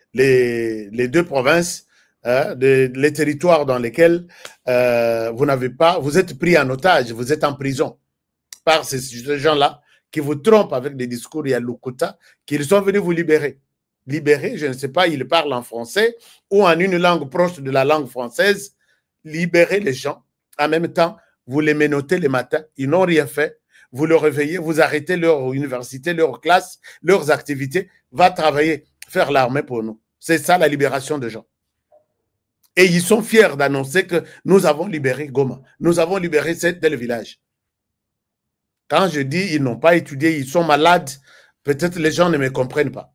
deux provinces, les territoires dans lesquels vous êtes pris en otage, vous êtes en prison par ces gens-là qui vous trompent avec des discours et à Lukuta, qu'ils sont venus vous libérer. Libérer, je ne sais pas, ils parlent en français ou en une langue proche de la langue française. Libérer les gens. En même temps, vous les menotez le matin, ils n'ont rien fait. Vous le réveillez, vous arrêtez leur université, leur classe, leurs activités, va travailler, faire l'armée pour nous. C'est ça la libération des gens. Et ils sont fiers d'annoncer que nous avons libéré Goma, nous avons libéré tel village. Quand je dis ils n'ont pas étudié, ils sont malades, peut-être les gens ne me comprennent pas.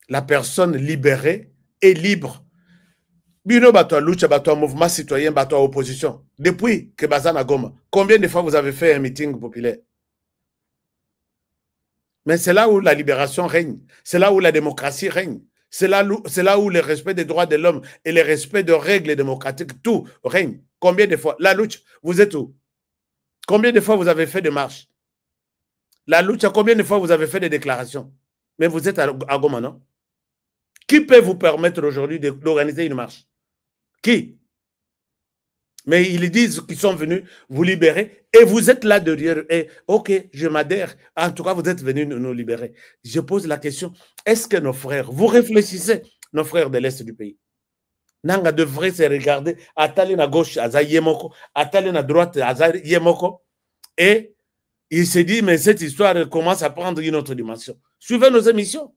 La personne libérée est libre. Bino bato lucha, bato mouvement citoyen, bato opposition. Depuis que Bazana Goma, combien de fois vous avez fait un meeting populaire? Mais c'est là où la libération règne. C'est là où la démocratie règne. C'est là où le respect des droits de l'homme et le respect de règles démocratiques, tout règne. Combien de fois? La lucha, vous êtes où? Combien de fois vous avez fait des marches? La lucha, combien de fois vous avez fait des déclarations? Mais vous êtes à Goma, non? Qui peut vous permettre aujourd'hui d'organiser une marche? Qui? Mais ils disent qu'ils sont venus vous libérer et vous êtes là derrière. Et ok, je m'adhère. En tout cas, vous êtes venus nous libérer. Je pose la question, est-ce que nos frères, vous réfléchissez, nos frères de l'Est du pays, Nanga devrait se regarder, atali na gauche, aza yemoko, atali na droite, aza yemoko. Et il se dit, mais cette histoire commence à prendre une autre dimension. Suivez nos émissions.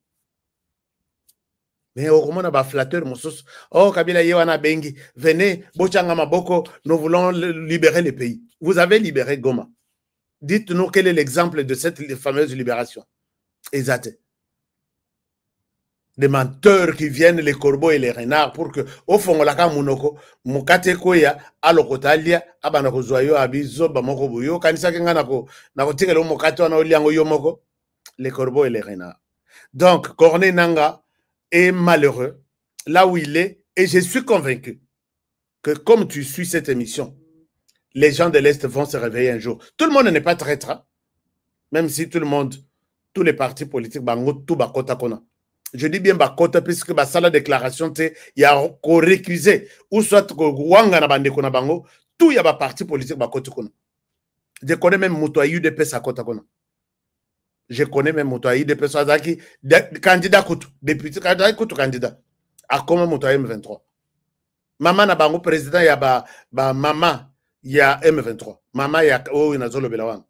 Mais au moment où flatteur, oh, Kabila Yewana Bengi, venez, Bochanga Maboko, nous voulons libérer le pays. Vous avez libéré Goma. Dites-nous quel est l'exemple de cette fameuse libération. Exact. Des menteurs qui viennent, les corbeaux et les renards, pour que, au fond, on l'a monoko, mukate koya, alokotalia, abanako zoyo, abizo, bamoko buyo, kanisa kenganako, nako tike lo mokate wana oliango yomoko, les corbeaux et les renards. Donc, Corneille Nanga est malheureux, là où il est, et je suis convaincu que comme tu suis cette émission, les gens de l'Est vont se réveiller un jour. Tout le monde n'est pas traître, hein? Même si tout le monde, tous les partis politiques, bango, tout bakota kona. Je dis bien bakota puisque ba sala déclaration il y a ko récusé ou soit ko wanga na bande kona bango tout y a ba parti politique bakota kona. Je connais même Moutoua UDPS à kota kona. Je connais même Moutoua UDPS Azaki candidat kutu député candidat à comment Moutoua M23. Maman na bango président ya ba maman il y a M23. Maman il y a oh inazolo belawan.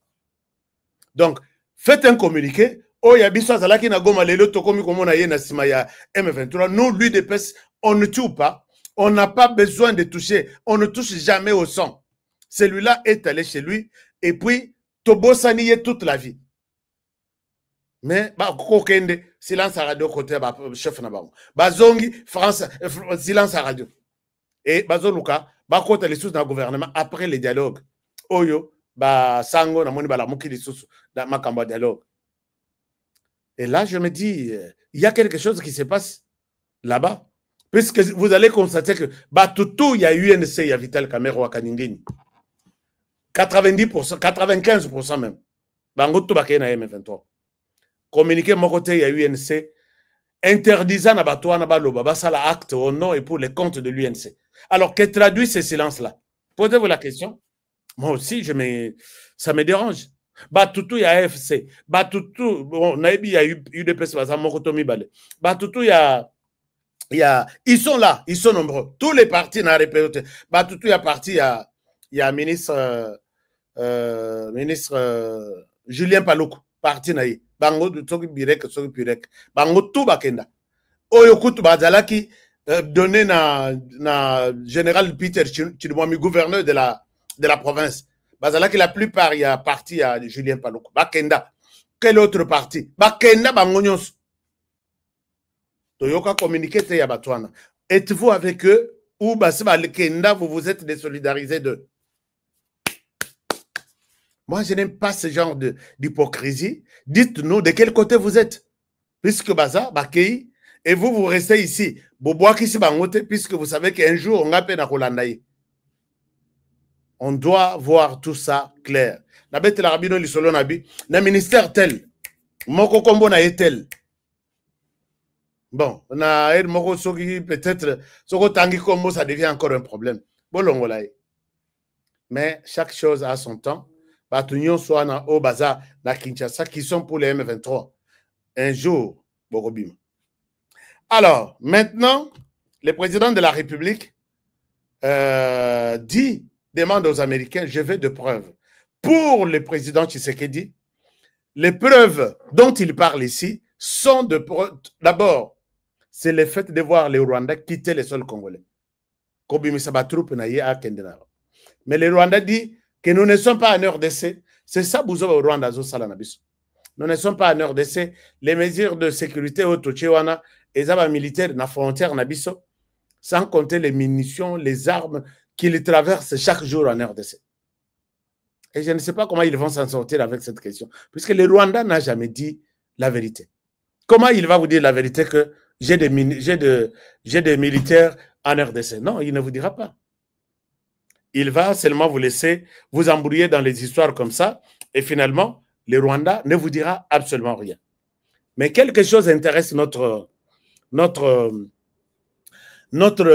Donc faites un communiqué. Oh, il y a Bissou Azalaki na Goma lelo tokomi komona ye na sima ya M23. Nous, l'UDPS, on ne tue pas. On n'a pas besoin de toucher. On ne touche jamais au sang. Celui-là est allé chez lui. Et puis, Tobo Saniye toute la vie. Mais, bah, kokende, silence à radio côté, bah, chef na bango. Bazongi, France, silence à radio. Et, Bazoluka, bah, côté les sous dans le gouvernement, après les dialogues. Oyo, bah, sango, na moni, bah, la mouki les sous, dans ma camba dialogue. Et là, je me dis, il y a quelque chose qui se passe là-bas. Puisque vous allez constater que Batutu, il y a UNC, il y a Vital Kamero à Kaningini. 90%, 95% même. Bangoto Bakena M23. Communiqué mon côté, il y a UNC. Interdisant à Batoua Nabaloba, Basala acte au nom et pour les comptes de l'UNC. Alors, que traduit ce silence-là? Posez-vous la question. Moi aussi, ça me dérange. Batutu ya AFC, Batutu, bon, Naïbi y a eu des personnes, Batutu ils sont là, ils sont nombreux. Tous les partis n'ont répété. Batutu y a parti, il y a ministre Julien Paloukou, parti naï. Bango de Tsoki Birek, Tsoki Pirek. Bango tout bakenda. Oyokutu Bazalaki donné na général Peter Chidouami, gouverneur de la province. Bazalaki, la plupart, il y a parti à Julien Paloukou. Bakenda. Quel autre parti? Bakenda Bangonyos. Toyoka communiqué, il y a Batouana. Êtes-vous avec eux ou Bakenda, vous vous êtes désolidarisés d'eux? Moi, je n'aime pas ce genre d'hypocrisie. Dites-nous de quel côté vous êtes. Puisque Baza, Bakei, et vous restez ici. Boboaki si Bangote, puisque vous savez qu'un jour, on a peine à Rolandaï. On doit voir tout ça clair. Na bête la rabino li solo nabi, na ministère tel, moko kombo na tel. Bon, na moko soki peut-être soko tangi kombo ça devient encore un problème. Bolongo la. Mais chaque chose a son temps. Batunyon soit na Obaza, na Kinshasa qui sont pour les M23. Un jour, Borobim. Alors, maintenant, le président de la République demande aux Américains, je veux de preuves. Pour le président Tshisekedi, les preuves dont il parle ici sont d'abord, c'est le fait de voir les Rwandais quitter les sols congolais. Mais les Rwandais disent que nous ne sommes pas en RDC. C'est ça, Bouzo au Rwanda, nous ne sommes pas en RDC. Les mesures de sécurité au Tochewana, les armes militaires dans la frontière Nabiso, sans compter les munitions, les armes qu'ils traversent chaque jour en RDC. Et je ne sais pas comment ils vont s'en sortir avec cette question, puisque le Rwanda n'a jamais dit la vérité. Comment il va vous dire la vérité que j'ai des militaires en RDC? Non, il ne vous dira pas. Il va seulement vous laisser vous embrouiller dans les histoires comme ça, et finalement, le Rwanda ne vous dira absolument rien. Mais quelque chose intéresse notre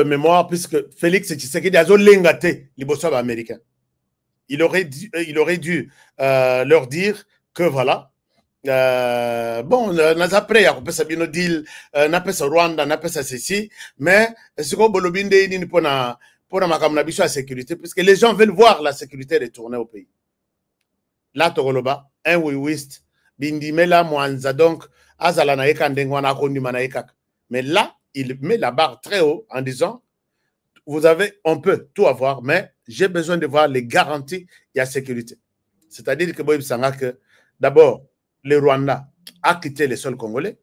mémoire, puisque Félix Tshisekedi a lengate les américains. Il aurait dû leur dire que voilà, bon, naza prêt à couper sa bino deal, n'a pas sa Rwanda, n'a pas sa ceci, mais ce qu'on bolobinde ni pour na makamna biso la sécurité, puisque les gens veulent voir la sécurité retourner au pays. Là, Togoloba, un oui-wist, bindimela mwanza, donc, azala na eka ndengwana kondima na eka. Mais là, il met la barre très haut en disant, on peut tout avoir, mais j'ai besoin de voir les garanties et la sécurité. C'est-à-dire que Boïb Sanga, que d'abord, le Rwanda a quitté les sols congolais.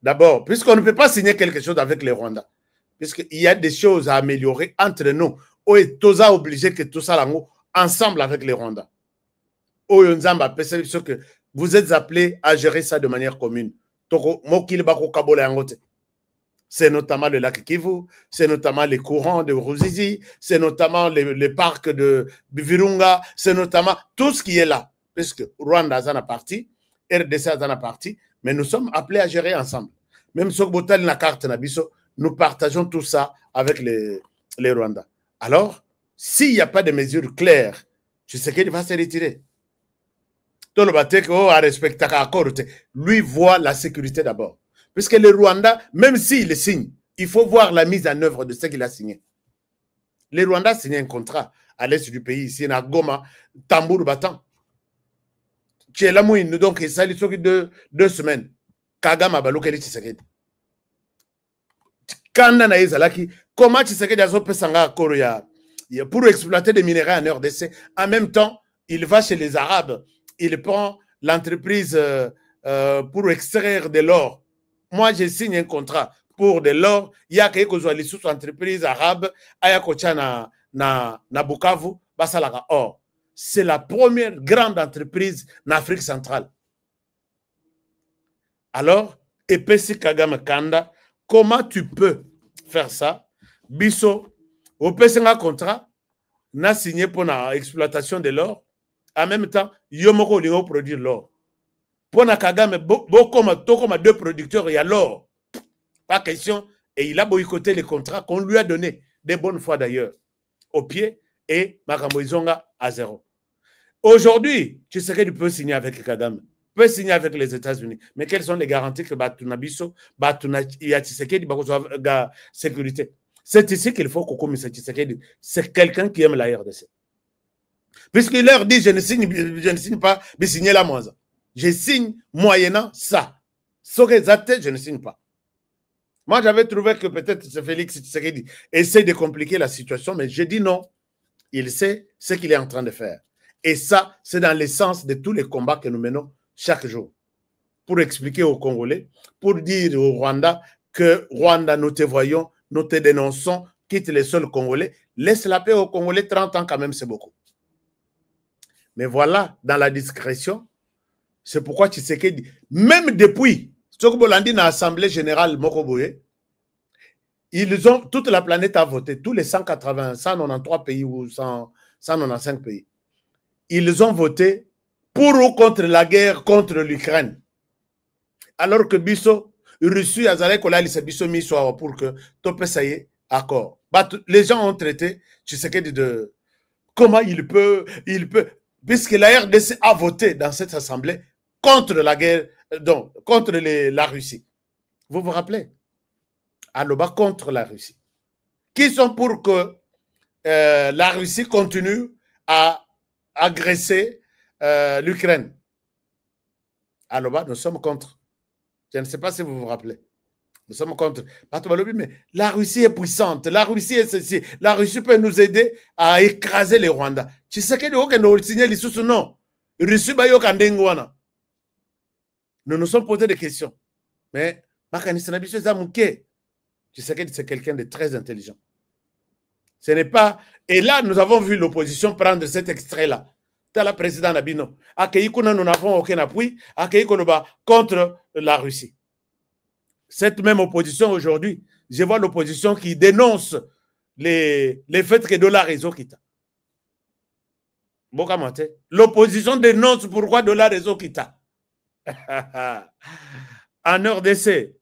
D'abord, puisqu'on ne peut pas signer quelque chose avec les Rwandais, puisqu'il y a des choses à améliorer entre nous, on est tous obligés que tout ça ensemble avec les Rwandais. Que vous êtes appelés à gérer ça de manière commune. C'est notamment le lac Kivu, c'est notamment les courants de Ruzizi, c'est notamment les parcs de Virunga, c'est notamment tout ce qui est là. Puisque Rwanda en a parti, RDC en a parti, mais nous sommes appelés à gérer ensemble. Même si on a la carte Nabiso, nous partageons tout ça avec les Rwandais. Alors, s'il n'y a pas de mesures claires, tu sais qu'il va se retirer. Lui voit la sécurité d'abord. Puisque le Rwanda, même s'il signe, il faut voir la mise en œuvre de ce qu'il a signé. Le Rwanda a signé un contrat à l'est du pays, ici, à Goma, tambour battant. Tu es là, donc il s'est dit 2 semaines. Kagame Balokeli Tshisekedi. Kanda na Ezalaki, comment Tshisekedi a fait ça pour exploiter des minéraux en RDC? En même temps, il va chez les Arabes, il prend l'entreprise pour extraire de l'or. Moi, je signe un contrat pour de l'or. Il y a quelques entreprises arabes, na Bukavu, basalaka or. C'est la première grande entreprise en Afrique centrale. Alors, EPC Kagame Kanda, comment tu peux faire ça? Biso, au PC un contrat, n'a signé pour l'exploitation de l'or. En même temps, Yomoko Lingo produire l'or. Pour Kagame, comme 2 producteurs, il y a l'or. Pas question. Et il a boycotté les contrats qu'on lui a donnés, des bonnes fois d'ailleurs, au pied, et Makamboizonga à 0. Aujourd'hui, tu sais que tu peux signer avec Kagame, tu peux signer avec les États-Unis. Mais quelles sont les garanties que Batunabiso, sécurité? C'est ici qu'il faut qu'on c'est quelqu'un qui aime la RDC. Puisqu'il leur dit, je ne signe pas, mais signer la moise. Je signe moyennant ça. Ce que je ne signe pas. Moi, j'avais trouvé que peut-être c'est Félix Tshisekedi essaie de compliquer la situation, mais j'ai dit non. Il sait ce qu'il est en train de faire. Et ça, c'est dans l'essence de tous les combats que nous menons chaque jour. Pour expliquer aux Congolais, pour dire au Rwanda que Rwanda, nous te voyons, nous te dénonçons, quitte les seuls Congolais, laisse la paix aux Congolais, 30 ans quand même, c'est beaucoup. Mais voilà, dans la discrétion, c'est pourquoi Tshisekedi, même depuis, Sokobolandi dans l'Assemblée générale Mokoboye, ils ont, toute la planète a voté, tous les 193 pays ou 195 pays. Ils ont voté pour ou contre la guerre contre l'Ukraine. Alors que Bisso, Russie, Azarek, Bisso Miso pour que Topé ça y est, accord. Les gens ont traité Tshisekedi de comment il peut, puisque la RDC a voté dans cette assemblée contre la guerre, donc contre la Russie. Vous vous rappelez? Aloba contre la Russie. Qui sont pour que la Russie continue à agresser l'Ukraine? Aloba, nous sommes contre. Je ne sais pas si vous vous rappelez. Nous sommes contre. Mais la Russie est puissante. La Russie est ceci. La Russie peut nous aider à écraser les Rwandais. Tu sais que nous signer les sous non. Russie bayo kandengwana. Nous nous sommes posé des questions. Mais tu sais que c'est quelqu'un de très intelligent. Ce n'est pas. Et là, nous avons vu l'opposition prendre cet extrait-là. T'as la présidente Nabino. Nous n'avons aucun appui. Contre la Russie. Cette même opposition aujourd'hui, je vois l'opposition qui dénonce les faits que dollar réseau quitte. L'opposition dénonce pourquoi dollar réseau quitte. En RDC,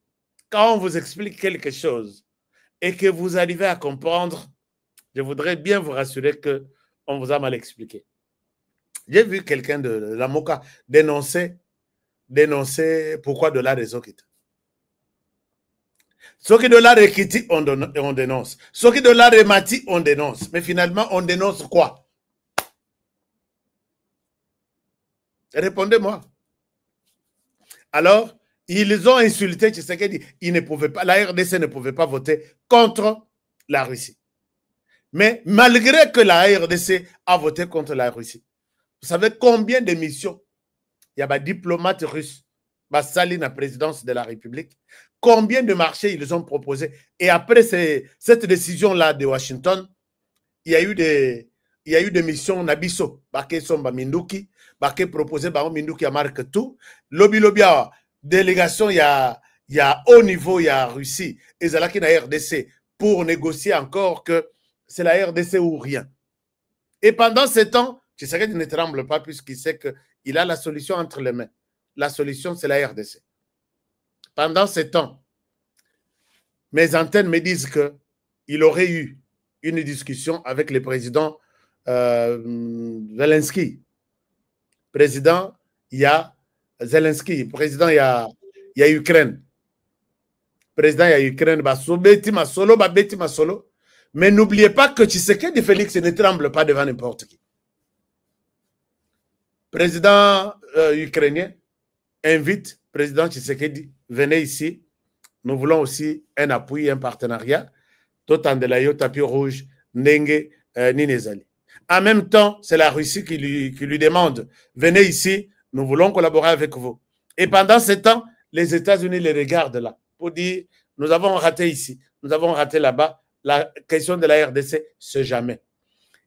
quand on vous explique quelque chose et que vous arrivez à comprendre, je voudrais bien vous rassurer qu'on vous a mal expliqué. J'ai vu quelqu'un de la Moka dénoncer dénoncer pourquoi de la raison quitte. Ceux qui de la requiti, on dénonce. Ceux qui de la remati, on dénonce. Mais finalement, on dénonce quoi? Répondez-moi. Alors, ils ont insulté Tshisekedi. Ils ne pouvaient pas, la RDC ne pouvait pas voter contre la Russie. Mais malgré que la RDC a voté contre la Russie, vous savez combien de missions il y a des diplomates russes, Sali la présidence de la République, combien de marchés ils ont proposé. Et après cette décision-là de Washington, il y a eu des missions Nabiso, Baké Somba Minduki, Baké proposé par Minduki à marque tout. Lobby délégation, il y a haut niveau, il y a Russie, et Zalaki na RDC pour négocier encore que c'est la RDC ou rien. Et pendant ce temps, Tshisekedi ne tremble pas puisqu'il sait qu'il a la solution entre les mains. La solution, c'est la RDC. Pendant ce temps, mes antennes me disent qu'il aurait eu une discussion avec le président Zelensky. Président, il y a Zelensky. Président, il y a Ukraine. Président, il y a Ukraine. Solo. Mais n'oubliez pas que Tshisekedi Félix ne tremble pas devant n'importe qui. Président ukrainien invite président Tshisekedi, venez ici. Nous voulons aussi un appui, un partenariat. Tout en de la tapis rouge, Ndenge, Ninezali. En même temps, c'est la Russie qui lui demande, venez ici, nous voulons collaborer avec vous. Et pendant ce temps, les États-Unis les regardent là pour dire, nous avons raté ici, nous avons raté là-bas. La question de la RDC, c'est jamais.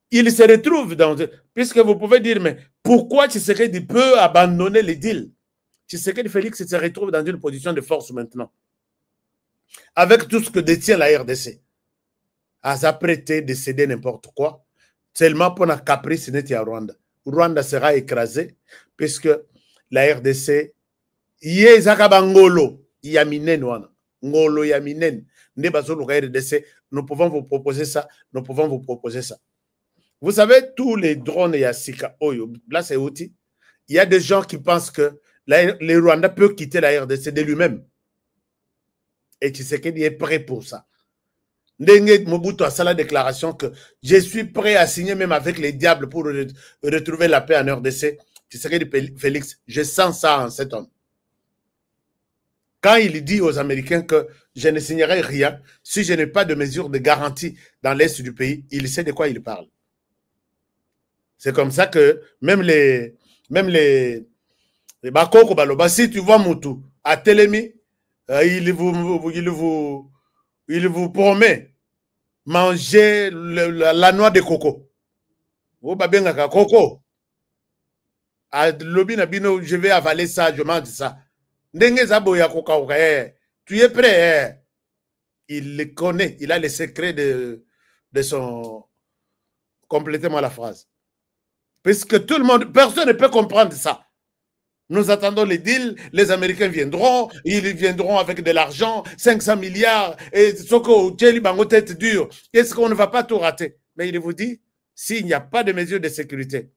Il se retrouve dans... Puisque vous pouvez dire, mais pourquoi Tshisekedi peut abandonner les deals? Tshisekedi Félix se retrouve dans une position de force maintenant. Avec tout ce que détient la RDC. À s'apprêter de céder n'importe quoi. Seulement pour la caprice net à Rwanda. Rwanda sera écrasé puisque la RDC Ngolo Yaminen wana. Ngolo Yaminen. RDC. Nous pouvons vous proposer ça. Nous pouvons vous proposer ça. Vous savez, tous les drones Yassika Oyo, là c'est outil. Il y a des gens qui pensent que le Rwanda peut quitter la RDC de lui-même. Et Tshisekedi est prêt pour ça. Ndenge Mobutu a fait la déclaration que je suis prêt à signer même avec les diables pour retrouver la paix en RDC. Tshisekedi Félix, je sens ça en cet homme. Quand il dit aux Américains que je ne signerai rien si je n'ai pas de mesures de garantie dans l'Est du pays, il sait de quoi il parle. C'est comme ça que même les Bakoko Baloba, si tu vois Moutou à Télémi, il vous promet manger la noix de coco. Vous babengaka coco. À Lobi Nabino, je vais avaler ça, je mange ça. Ndenge Zaboya Koka, tu es prêt? Il le connaît, il a les secrets de son... Complétez-moi la phrase. Puisque tout le monde, personne ne peut comprendre ça. Nous attendons les deals, les Américains viendront, ils viendront avec de l'argent, 500 milliards, et Soko, Tcheli Bango tête dure. Est-ce qu'on ne va pas tout rater? Mais il vous dit, s'il n'y a pas de mesures de sécurité,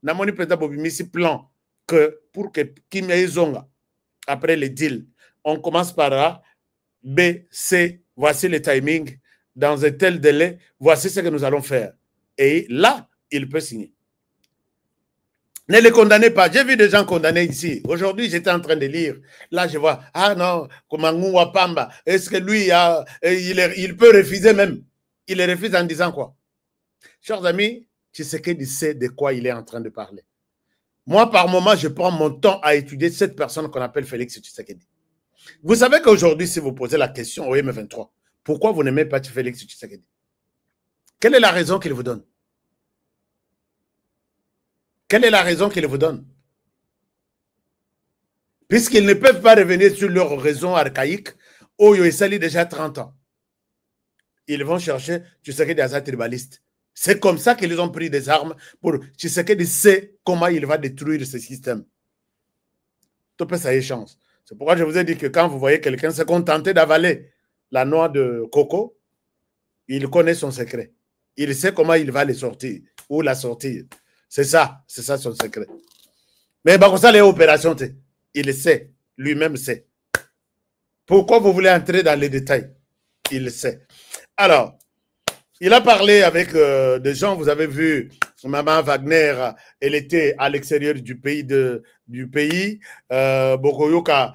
Namoni Président Bobimisi plan que pour que Kim Zonga, après les deals, on commence par A, B, C, voici le timing, dans un tel délai, voici ce que nous allons faire. Et là, il peut signer. Ne les condamnez pas. J'ai vu des gens condamnés ici. Aujourd'hui, j'étais en train de lire. Là, je vois, ah non, Komangu Wapamba, est-ce que lui, il peut refuser même? Il le refuse en disant quoi? Chers amis, Tshisekedi sait de quoi il est en train de parler. Moi, par moment, je prends mon temps à étudier cette personne qu'on appelle Félix Tshisekedi. Vous savez qu'aujourd'hui, si vous posez la question au M23, pourquoi vous n'aimez pas Félix Tshisekedi? Quelle est la raison qu'il vous donne? Quelle est la raison qu'ils vous donnent? Puisqu'ils ne peuvent pas revenir sur leur raison archaïque, Oyo et Sali déjà 30 ans. Ils vont chercher Tshisekedi Aza tribaliste. C'est comme ça qu'ils ont pris des armes pour Tshisekedi sait comment il va détruire ce système. Tout peut ça y chance. C'est pourquoi je vous ai dit que quand vous voyez quelqu'un se contenter d'avaler la noix de coco, il connaît son secret. Il sait comment il va les sortir ou la sortir. C'est ça son secret. Mais bah, ça, les opérations, Il le sait. Lui-même sait. Pourquoi vous voulez entrer dans les détails? Il le sait. Alors, il a parlé avec des gens, vous avez vu, Maman Wagner, elle était à l'extérieur du pays. Bokoyoka,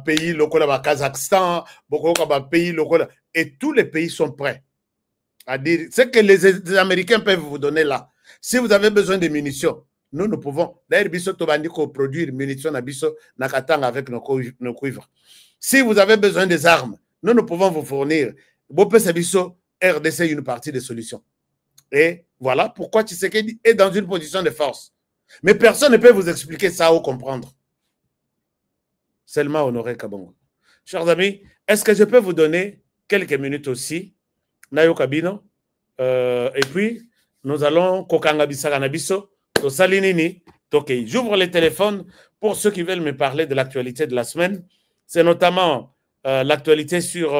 pays local, Kazakhstan, Bokoyoka, pays local, et tous les pays sont prêts à dire ce que les Américains peuvent vous donner là. Si vous avez besoin de munitions, nous pouvons. D'ailleurs, Bisso Tobandiko produire munitions à Bisso Nakatang avec nos cuivres. Si vous avez besoin des armes, nous pouvons vous fournir. Bopé Bisso, RDC, une partie des solutions. Et voilà pourquoi Tshisekedi est dans une position de force. Mais personne ne peut vous expliquer ça ou comprendre. Seulement Honoré Kabongo. Chers amis, est-ce que je peux vous donner quelques minutes aussi, Nayo Kabino, et puis nous allons Kokanga Bisaka Nabiso, Tosalinini, Tokei. J'ouvre les téléphones pour ceux qui veulent me parler de l'actualité de la semaine. C'est notamment l'actualité sur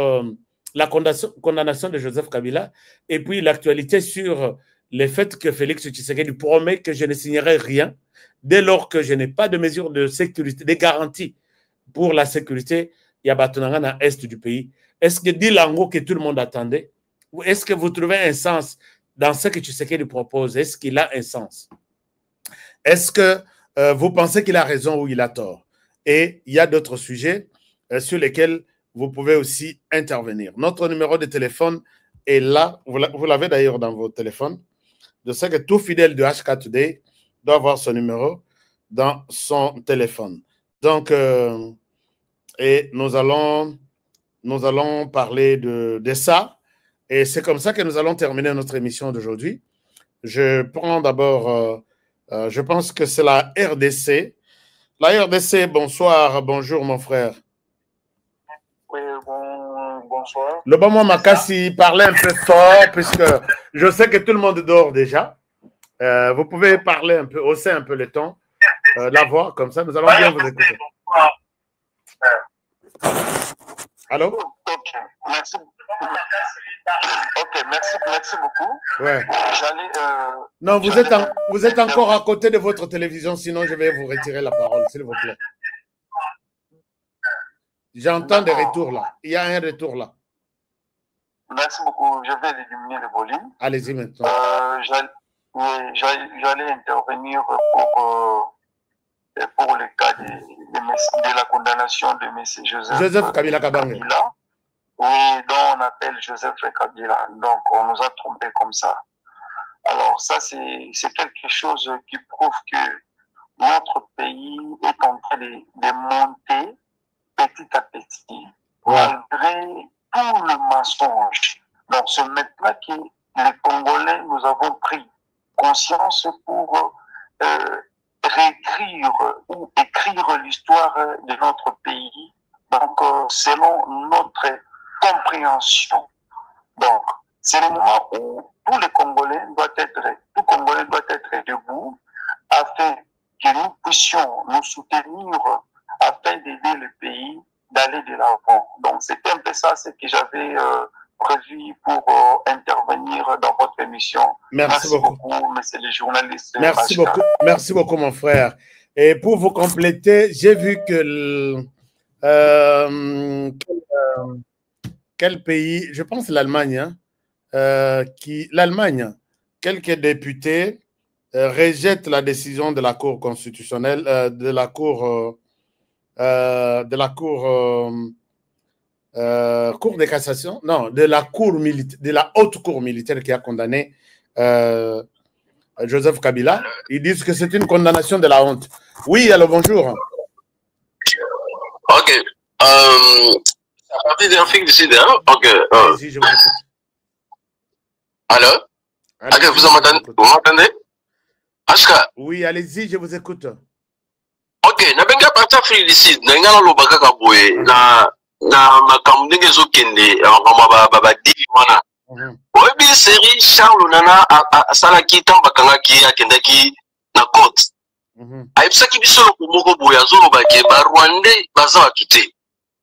la condamnation de Joseph Kabila et puis l'actualité sur le fait que Félix Tshisekedi promet que je ne signerai rien dès lors que je n'ai pas de mesures de sécurité, de garanties pour la sécurité Yabatonanga dans l'est du pays. Est-ce que dit l'ango que tout le monde attendait? Ou est-ce que vous trouvez un sens dans ce que Tshisekedi propose? Est-ce qu'il a un sens? Est-ce que vous pensez qu'il a raison ou il a tort? Et il y a d'autres sujets sur lesquels vous pouvez aussi intervenir. Notre numéro de téléphone est là. Vous l'avez d'ailleurs dans vos téléphones. Je sais que tout fidèle de HK Today doit avoir son numéro dans son téléphone. Donc, et nous allons parler de ça. Et c'est comme ça que nous allons terminer notre émission d'aujourd'hui. Je prends d'abord, je pense que c'est la RDC. La RDC, bonsoir, bonjour mon frère. Oui, bonsoir. Le bon moment, Makassi, parlez un peu fort, puisque je sais que tout le monde dort déjà. Vous pouvez parler un peu, hausser un peu le ton, la voix, comme ça, nous allons bien vous écouter. Allô? Ok, merci. Ok, merci beaucoup. Ouais. Non, vous êtes encore à côté de votre télévision, sinon je vais vous retirer la parole, s'il vous plaît. J'entends des retours là. Il y a un retour là. Merci beaucoup. Je vais diminuer le volume. Allez-y maintenant. J'allais intervenir pour le cas de la condamnation de M. Joseph Kabila Kabange. Oui, dont on appelle Joseph Kabila. Donc, on nous a trompé comme ça. Alors, ça, c'est quelque chose qui prouve que notre pays est en train de monter petit à petit, malgré tout le mensonge. Donc, c'est maintenant que les Congolais, nous avons pris conscience pour réécrire ou écrire l'histoire de notre pays, donc selon notre compréhension. Donc, c'est le moment où tout Congolais doit être debout afin que nous puissions nous soutenir afin d'aider le pays d'aller de l'avant. Donc, c'était un peu ça ce que j'avais prévu pour intervenir dans votre émission. Merci beaucoup, monsieur le journaliste. Merci beaucoup, mon frère. Et pour vous compléter, j'ai vu que quel pays, je pense l'Allemagne, l'Allemagne, quelques députés rejettent la décision de la Cour constitutionnelle, de la Cour de cassation, non, de la haute cour militaire qui a condamné Joseph Kabila. Ils disent que c'est une condamnation de la honte. Oui, alors bonjour. Ok. À partir d'Afrique du Sud, hein? Ok. Allez-y, je vous écoute. Allô? Ok, vous m'entendez? Ashka? Oui, allez-y, je vous écoute. Ok, na benga parti Afrique du Sud, na ngala lo bakaka boye na makambo ndenge ezokende ba divi wana. Oyebi série Charles Nana asalaki ntango bakangaki akendaki na cote. Ayebisaki biso loko moko boye azolobaki barwandais baza bato te.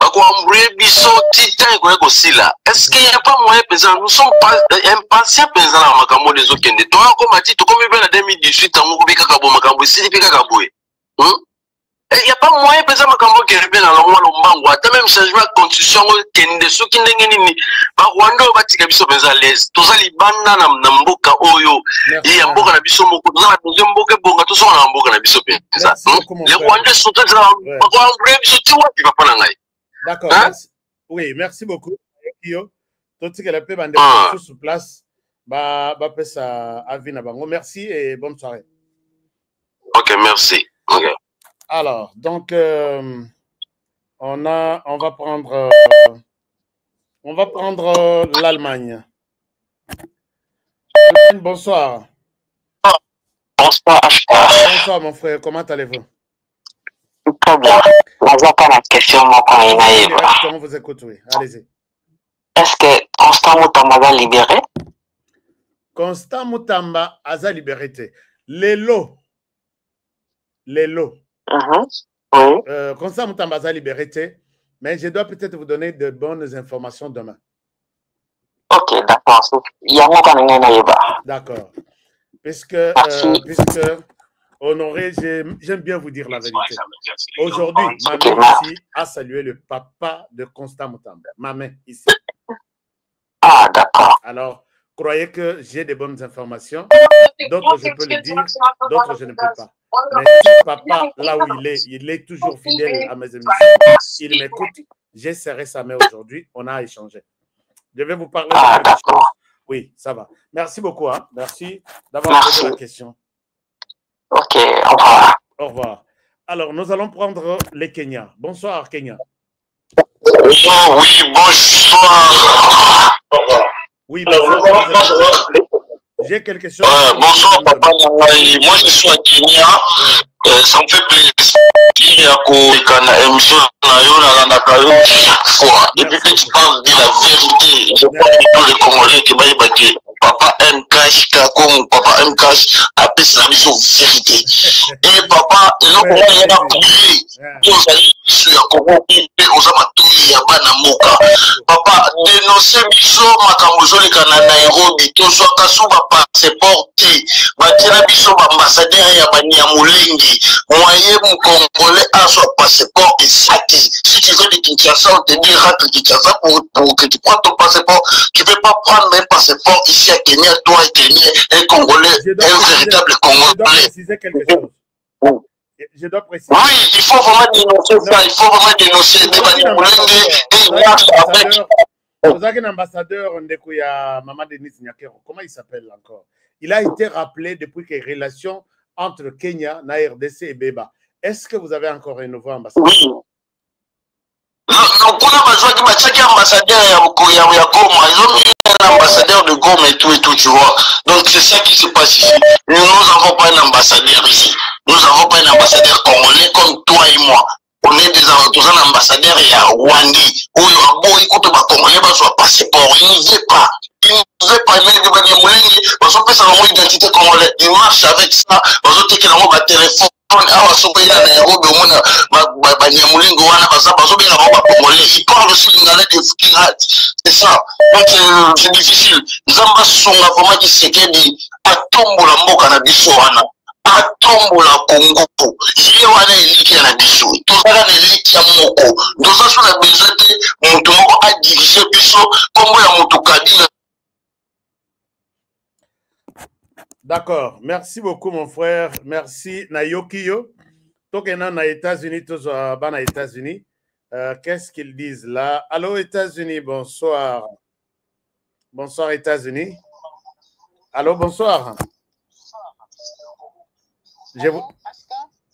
Bakoambrouye biso ti ntango ekoki kosila. Est-ce qu'il n'y a pas moyen penza? Nous sommes pas impatients penza na makambo oyo ezokende. Toyakoma ti tokomi mpe na 2018 tango kobi kaka boye makambo esili mpe kaka boye. Il n'y a pas moyen, par exemple, quand on est dans le Lombango, même changement de constitution, Kende, ceux qui n'ont pas Rwanda, on va tirer biso à l'aise. Tout ça, les bandes na mboka oyo, il y a mboka na biso moko, tout ça, na mboka bonga, tout ça, na mboka na biso bien. Les Rwandais sont tous là, tu vas pas l'engager. D'accord. Oui, merci beaucoup. Tout ce que la paix bande sur place, merci et bonne soirée. Ok, merci. Ok. Alors, donc, on va prendre l'Allemagne. Bonsoir. Bonsoir. Bonsoir, mon frère. Comment allez-vous? Très bien. La question, on vous écoute, oui. Allez-y. Est-ce que Constant Mutamba va libérer? Constant Mutamba a libéré. Les lots. Oui. Constant Mutamba a libéré, mais je dois peut-être vous donner de bonnes informations demain. Ok, d'accord. Il y a moi. D'accord. Puisque Honoré, j'aime bien vous dire la vérité. Aujourd'hui, ma main ici a salué le papa de Constant Mutamba. Ma main ici. Ah, d'accord. Alors, croyez que j'ai des bonnes informations. D'autres, je peux le dire. D'autres, je ne peux pas. Mais si papa, là où il est toujours fidèle à mes émissions, il m'écoute. J'ai serré sa main aujourd'hui. On a échangé. Je vais vous parler de quelque chose. Oui, ça va. Merci beaucoup. Hein. Merci d'avoir posé la question. Ok, au revoir. Au revoir. Alors, nous allons prendre les Kenya. Bonsoir, Kenya. Oui, bonsoir. Oui, bonsoir. J'ai quelque chose. Bonsoir, papa. Moi, je suis à Kenya. Ça me fait plaisir à émission. Et puis, tu parles de la vérité. Je parle de tous les Congolais qui m'ont battu. Papa M. Cash, Kakong, Papa M. Cash, appelle sa mission vérité. Et papa, il a prié. Nous allons sur la Congo, aux amatouilles, à Banamoka. Papa, dénoncer biso, Makamozole, Kana Nairobi, tout soit Kasuba, passeport, Batira biso, ambassadeur, Yabani, Moulengi, moyen, mon Congolais, a son passeport et sati. Si tu veux de Kinshasa, on te dit, rentre Kinshasa pour que tu prennes ton passeport. Tu ne peux pas prendre un passeport ici à Kenya, toi et Kenya, un Congolais, un véritable Congolais. Je dois préciser quelque chose. Je dois préciser. Oui, il faut vraiment dénoncer ça. Il faut vraiment dénoncer. Vous avez un ambassadeur Ndekuya Maman Denis Nyakero. Comment il s'appelle encore? Il a été rappelé depuis que les relations entre Kenya, la RDC et Beba. Est-ce que vous avez encore un nouveau ambassadeur? Oui. Non, kuna bazwaki batiaki ambassadeur ya Goma, ils ont mis un ambassadeur de Goma et tout, tu vois. Donc c'est ça qui se passe ici. Nous n'avons pas un ambassadeur ici. Nous n'avons pas un ambassadeur congolais comme toi et moi. On est des ambassadeurs et à Rwandi. Où il y a beau écouter ma Congolais, soit passeport. Il ne veut pas. Il ne veut pas mettre des moulins. Parce qu'on peut savoir mon identité congolaise. Il marche avec ça. Parce qu'on peut qu'il a mon téléphone. Il parle aussi c'est ça. Donc c'est difficile. Zamba songa vraiment qui se dit à tombo la mboka na biso wana. À tombo la Congo. Yé wana eliki na biso. Tozala na eliki ya moko. Toza so na besoin de mutu moko a diriger biso kombo ya mutu Kabila. D'accord. Merci beaucoup, mon frère. Merci, Nayokiyo. Tokena na États-Unis, tous à États-Unis. Qu'est-ce qu'ils disent là? Allô, États-Unis, bonsoir. Bonsoir, États-Unis. Allô, bonsoir.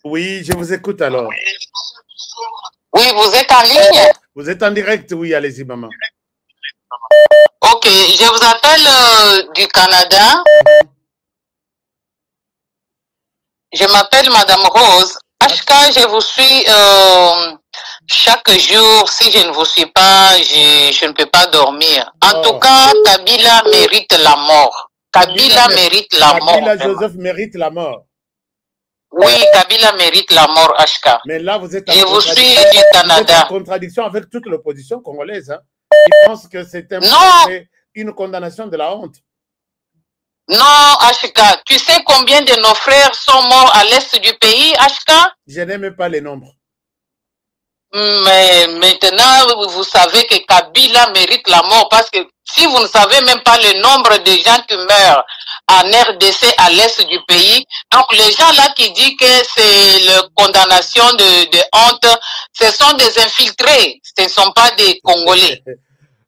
Oui, je vous écoute alors. Oui, vous êtes en ligne? Vous êtes en direct, oui, allez-y, maman. Ok, je vous appelle du Canada. Je m'appelle Madame Rose. HK, je vous suis chaque jour. Si je ne vous suis pas, je ne peux pas dormir. En tout cas, Kabila mérite la mort. Kabila mérite la mort. Kabila Joseph mérite la mort. Oui, Kabila mérite la mort, HK. Mais là, vous êtes je vous suis du Canada. En contradiction avec toute l'opposition congolaise. Hein. Ils pensent que c'est une condamnation de la honte. Non, HK. Tu sais combien de nos frères sont morts à l'est du pays, HK? Je n'aime pas les nombres. Mais maintenant, vous savez que Kabila mérite la mort parce que si vous ne savez même pas le nombre de gens qui meurent en RDC à l'est du pays, donc les gens là qui disent que c'est la condamnation de honte, ce sont des infiltrés, ce ne sont pas des Congolais.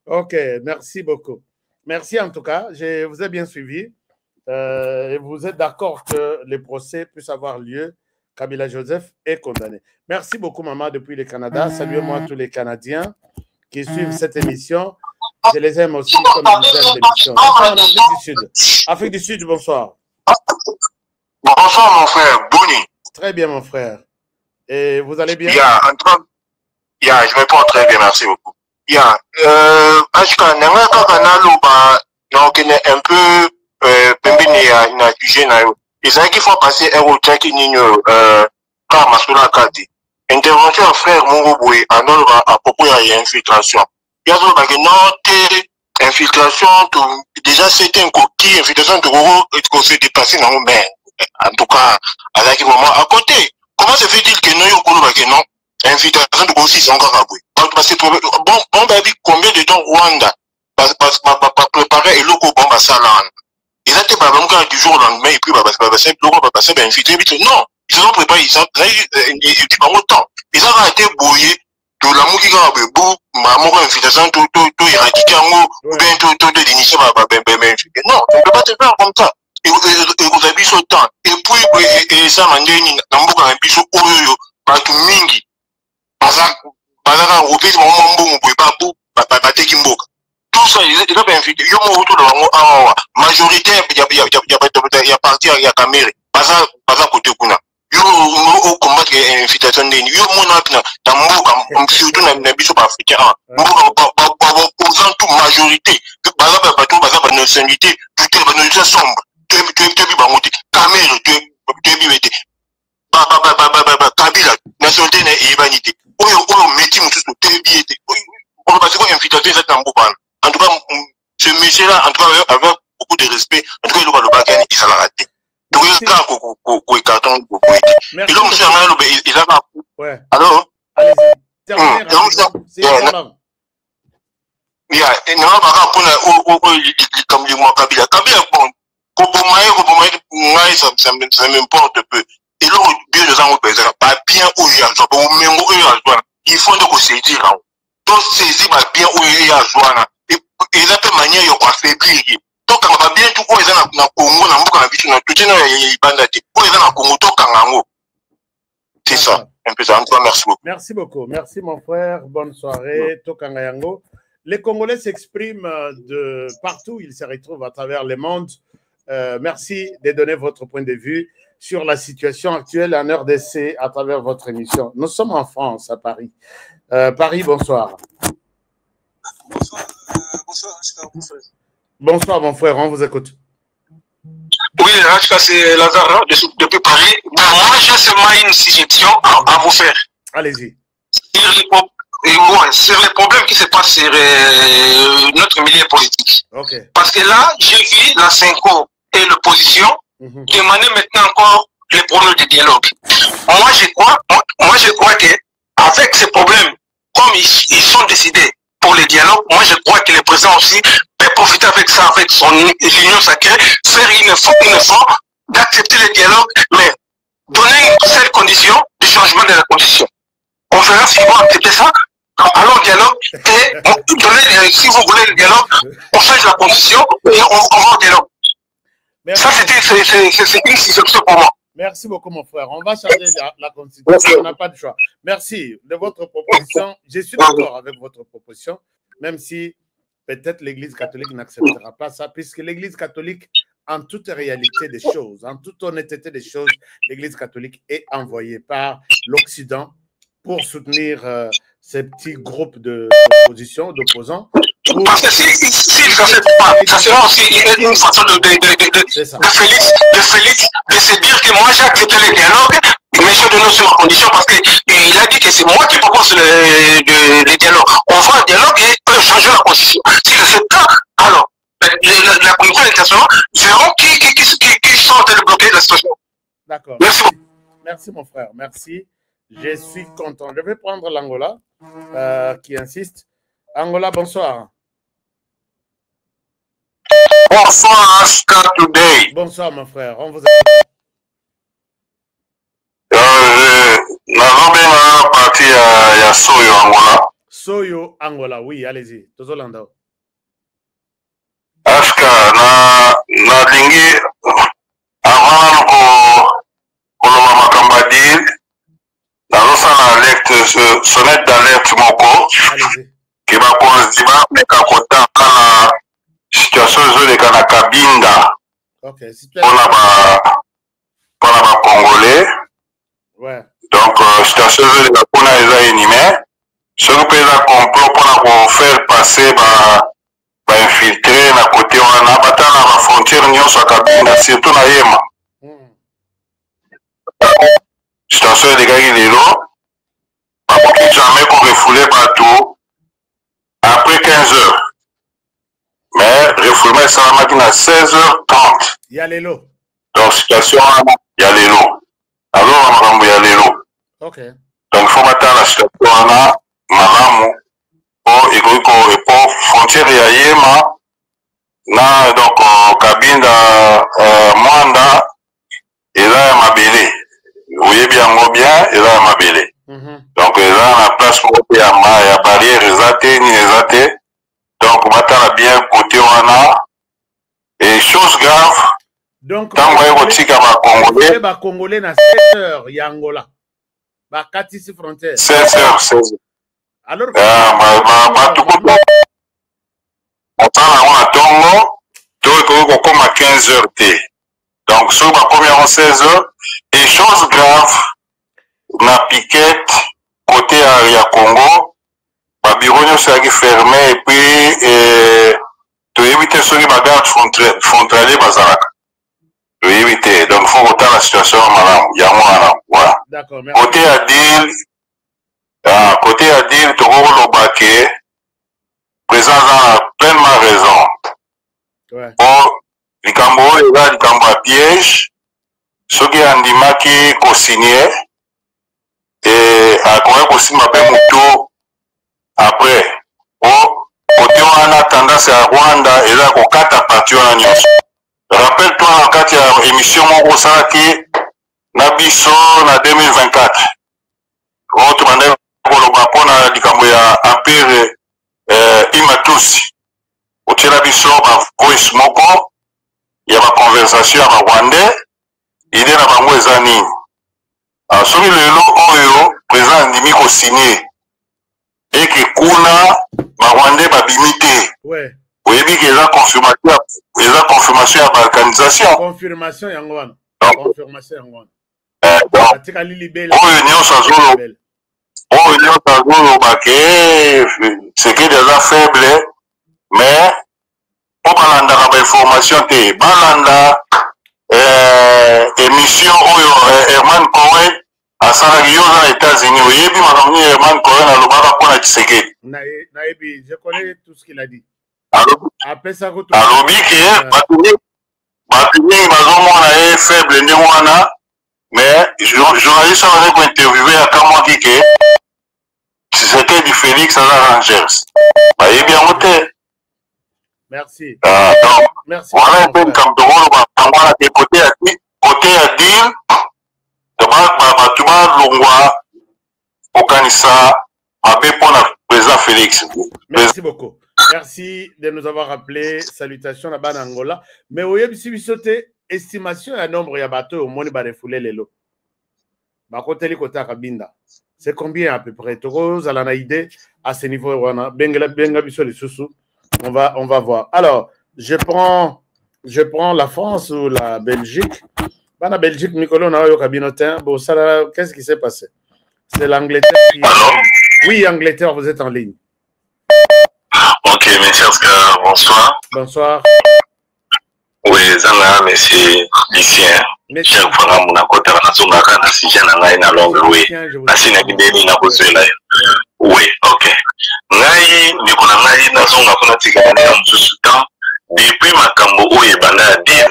Ok, merci beaucoup. Merci en tout cas, je vous ai bien suivi. Et vous êtes d'accord que les procès puissent avoir lieu. Kabila Joseph est condamné. Merci beaucoup, maman, depuis le Canada. Saluez-moi tous les Canadiens qui suivent cette émission. Je les aime aussi comme ils aiment l'émission. Afrique du Sud. Afrique du Sud, bonsoir. Bonsoir, mon frère. Boni. Très bien, mon frère. Et vous allez bien? Je me porte très bien, merci beaucoup. Un peu et c'est qu'il faut passer un routier qui n'y a pas masula kati. Intervention frère Mongoboué en ordre à propos de l'infiltration. Il y a une infiltration, déjà c'était un coquille, infiltration de Goro et qu'on s'est dépassé dans le mais en tout cas, à à côté, comment se fait-il que nous avons non? Infiltration de Goro aussi, c'est encore à bout. Parce que bon, on va dire combien de temps Rwanda va préparer et le coup bombe à Salan. Ils étaient pas vraiment du jour au lendemain et puis bah passer infiltré non ils se sont préparés ils dit pas autant ils ont été bouillés de l'amour qui a beau maman infiltration tout éradiquer ou bien tout d'initier non on peut pas te faire comme ça et vous avez ce temps et puis et ça mandeni nambuka na biso oyo batu mingi baza reprise maman mbongo pas bateki mboka. Tout ça, ils étaient bien invités. Ils ont autour de la majorité, il y a parti à Caméré. Pas à côté Kuna. Ils ont combattre l'invitation des ils ont surtout dans les bisous africains. Posant toute majorité. Bazar, nationalité, tout est nationalité sombre. Tu es Caméré, tu es Kabila, nationalité et humanité. Oyo métier, tu es on va passer invitation cette tambourane. En tout cas, ce monsieur-là, en tout cas, avec beaucoup de respect, en tout cas, il va le bagage, il s'en a raté. Donc, il y a un carton, et donc, monsieur, il a ouais. Alors? Allez-y. Ça m'importe peu. Et là, bien les gens, pas bien où il y a, il faut donc se dire, donc, saisir bien où il y a, et la même manière, il y a affaiblir. Donc, on va bien tout où ils ont dans Congo, dans Mboka, dans tout le monde, où ils ont dans Congo, tout Kangango. C'est ça. Un peu ça. Merci beaucoup. Merci beaucoup. Merci, mon frère. Bonne soirée. Tokangayango. Les Congolais s'expriment de partout. Ils se retrouvent à travers le monde. Merci de donner votre point de vue sur la situation actuelle en RDC à travers votre émission. Nous sommes en France, à Paris. Paris, bonsoir. Bonsoir, mon frère, on vous écoute. Oui, c'est Lazare depuis Paris. Bon, moi, j'ai seulement une suggestion à vous faire. Allez-y. Sur les problèmes qui se passent sur notre milieu politique. Okay. Parce que là, j'ai vu la Cinco et l'opposition demander maintenant encore les problèmes de dialogue. Moi, je crois que avec ces problèmes, comme ils sont décidés pour les dialogues, moi je crois que le président aussi peut profiter avec ça, avec son union sacrée, faire une effort d'accepter les dialogues, mais donner une seule condition de changement de la condition. On verra s'ils vont accepter ça, allons au dialogue, et donner, si vous voulez le dialogue, on change la condition et on va au dialogue. Merci. Ça, c'est une suggestion pour moi. Merci beaucoup, mon frère. On va changer la constitution. On n'a pas de choix. Merci de votre proposition. Je suis d'accord avec votre proposition, même si peut-être l'Église catholique n'acceptera pas ça, puisque l'Église catholique, en toute réalité des choses, en toute honnêteté des choses, l'Église catholique est envoyée par l'Occident pour soutenir ces petits groupes d'opposition, d'opposants. Parce que s'ils n'acceptent pas, ça sera aussi une façon de Félix de se dire que moi j'ai accepté le dialogue, mais je donne sur ma condition parce qu'il a dit que c'est moi qui propose le dialogue. On va au dialogue et peut changer la constitution. Si c'est le cas, alors la condition situation. C'est eux qui sont en train de bloquer la situation. D'accord. Merci. Merci mon frère, merci. Je suis content. Je vais prendre l'Angola qui insiste. Angola, bonsoir. Bonsoir, Ashka Today. Bonsoir mon frère, on vous a... Nazobena parti ya Soyo Angola. Soyo Angola, oui, allez-y. Tozolanda. Ashka na lingi avant koloma makamba deal nazosala alerte sonnette d'alerte moko ke bakonzi bameka kotanga na situation ezoleka na Kabinda mpona bacongolais. Donc situation ezoleka mpona eza inhumain soki mpe eza complot mpona kofaire passer bainfiltre na kote wana bata na bafrontiere nyonso ya Kabinda surtout na Yema. Situation elekaki lelo bakoki jamais korefoule bato après 15 heures. Mais refoulement esalamaki na 16h30. Ya lelo. Donc situation wana ya lelo. Alors makambo ya lelo. OK. Donc faut batala la situation wana malamu po ekoki po frontière ya Yema na donc Kabinda Mwanda eza ya mabele. Oyebi yango bien eza ya mabele. Donc eza na place moko ya barrière eza te ni eza te. Donc batala bien côté wana et chose grave. Donc ba Congolais na 16h ya Angola. Ba katisi frontière. 16h. Alors atala wana tongo to ko koma 15h te. Donc so ba première en 16h et chose grave na piquette côté ya Congo ba bureau nyonso yaki fermé et puis toyebi te soki bagarde frontalier bazalaka toyebi te. Donc faut kotala la situation malamu yango wana voilà. Côté ya deal tokoloba ke président aza pleinement raison. Bon likambo oyo eza likambo ya piège soki andimaki kosigné akoki kosimba mpe moto après côté wana tendance ya Rwanda eza kokata parti wana nyonso. Rappelle toi na kati ya émission moko osalaki na biso na 2024 oyo tobandaki koloba mpona likambo ya empire Imatusi otiela biso bavoice moko ya baconversation ya barwandais ide na bango eza nini. Soki lelo oyo président andimi kosigné eke kuna barwandais babimi te oyebi ke eza confirmation ya balkanisation. Confirmation yango wana. Oyo nyonso azoloba ke sekedi aza faible mais po balandaka bainformation te balanda émission oyo Herman Cohen asalaki yo za na États-Unis. Oyebi makambo nini Herman Cohen alobaka mpona Tshisekedi? Nayebi, je connais tout ce qu'il a dit. Alobi ke bato mingi bazomona ye faible nde wana mais journaliste aza kointerviewe akamwaki ke Tshisekedi Félix aza Rangers bayebi yango te. Merci. Donc voilà mpe likambo tokoloba yango wana te côté ya deal bato balongwa kokanisa mabe mpona président Félix. Merci beaucoup. Merci de nous avoir rappelé. Salutations là-bas en Angola. Mais oui, si estimation à nombre ya bateau au monde va refouler les lots. Bakoteli kota Kabinda. C'est combien à peu près? Rose à la idée à ce niveau wana. Benga biso les sous. On va voir. Alors, je prends la France ou la Belgique. Dans la Belgique, Nicolas, on a eu cabinotin. Bon, ça, qu'est-ce qui s'est passé? C'est l'Angleterre qui... Oui, Angleterre, vous êtes en ligne. Ok, monsieur Oscar, bonsoir. Bonsoir. Oui, Zana, monsieur Lucien. Chaque fois que je suis en train de se faire na longue, oui. Asina kideni na kozela. Oui, ok. Ngai, niko na ngai na zonga kuna tika na msusu temps. Depuis depuis makambo oyo banda ya din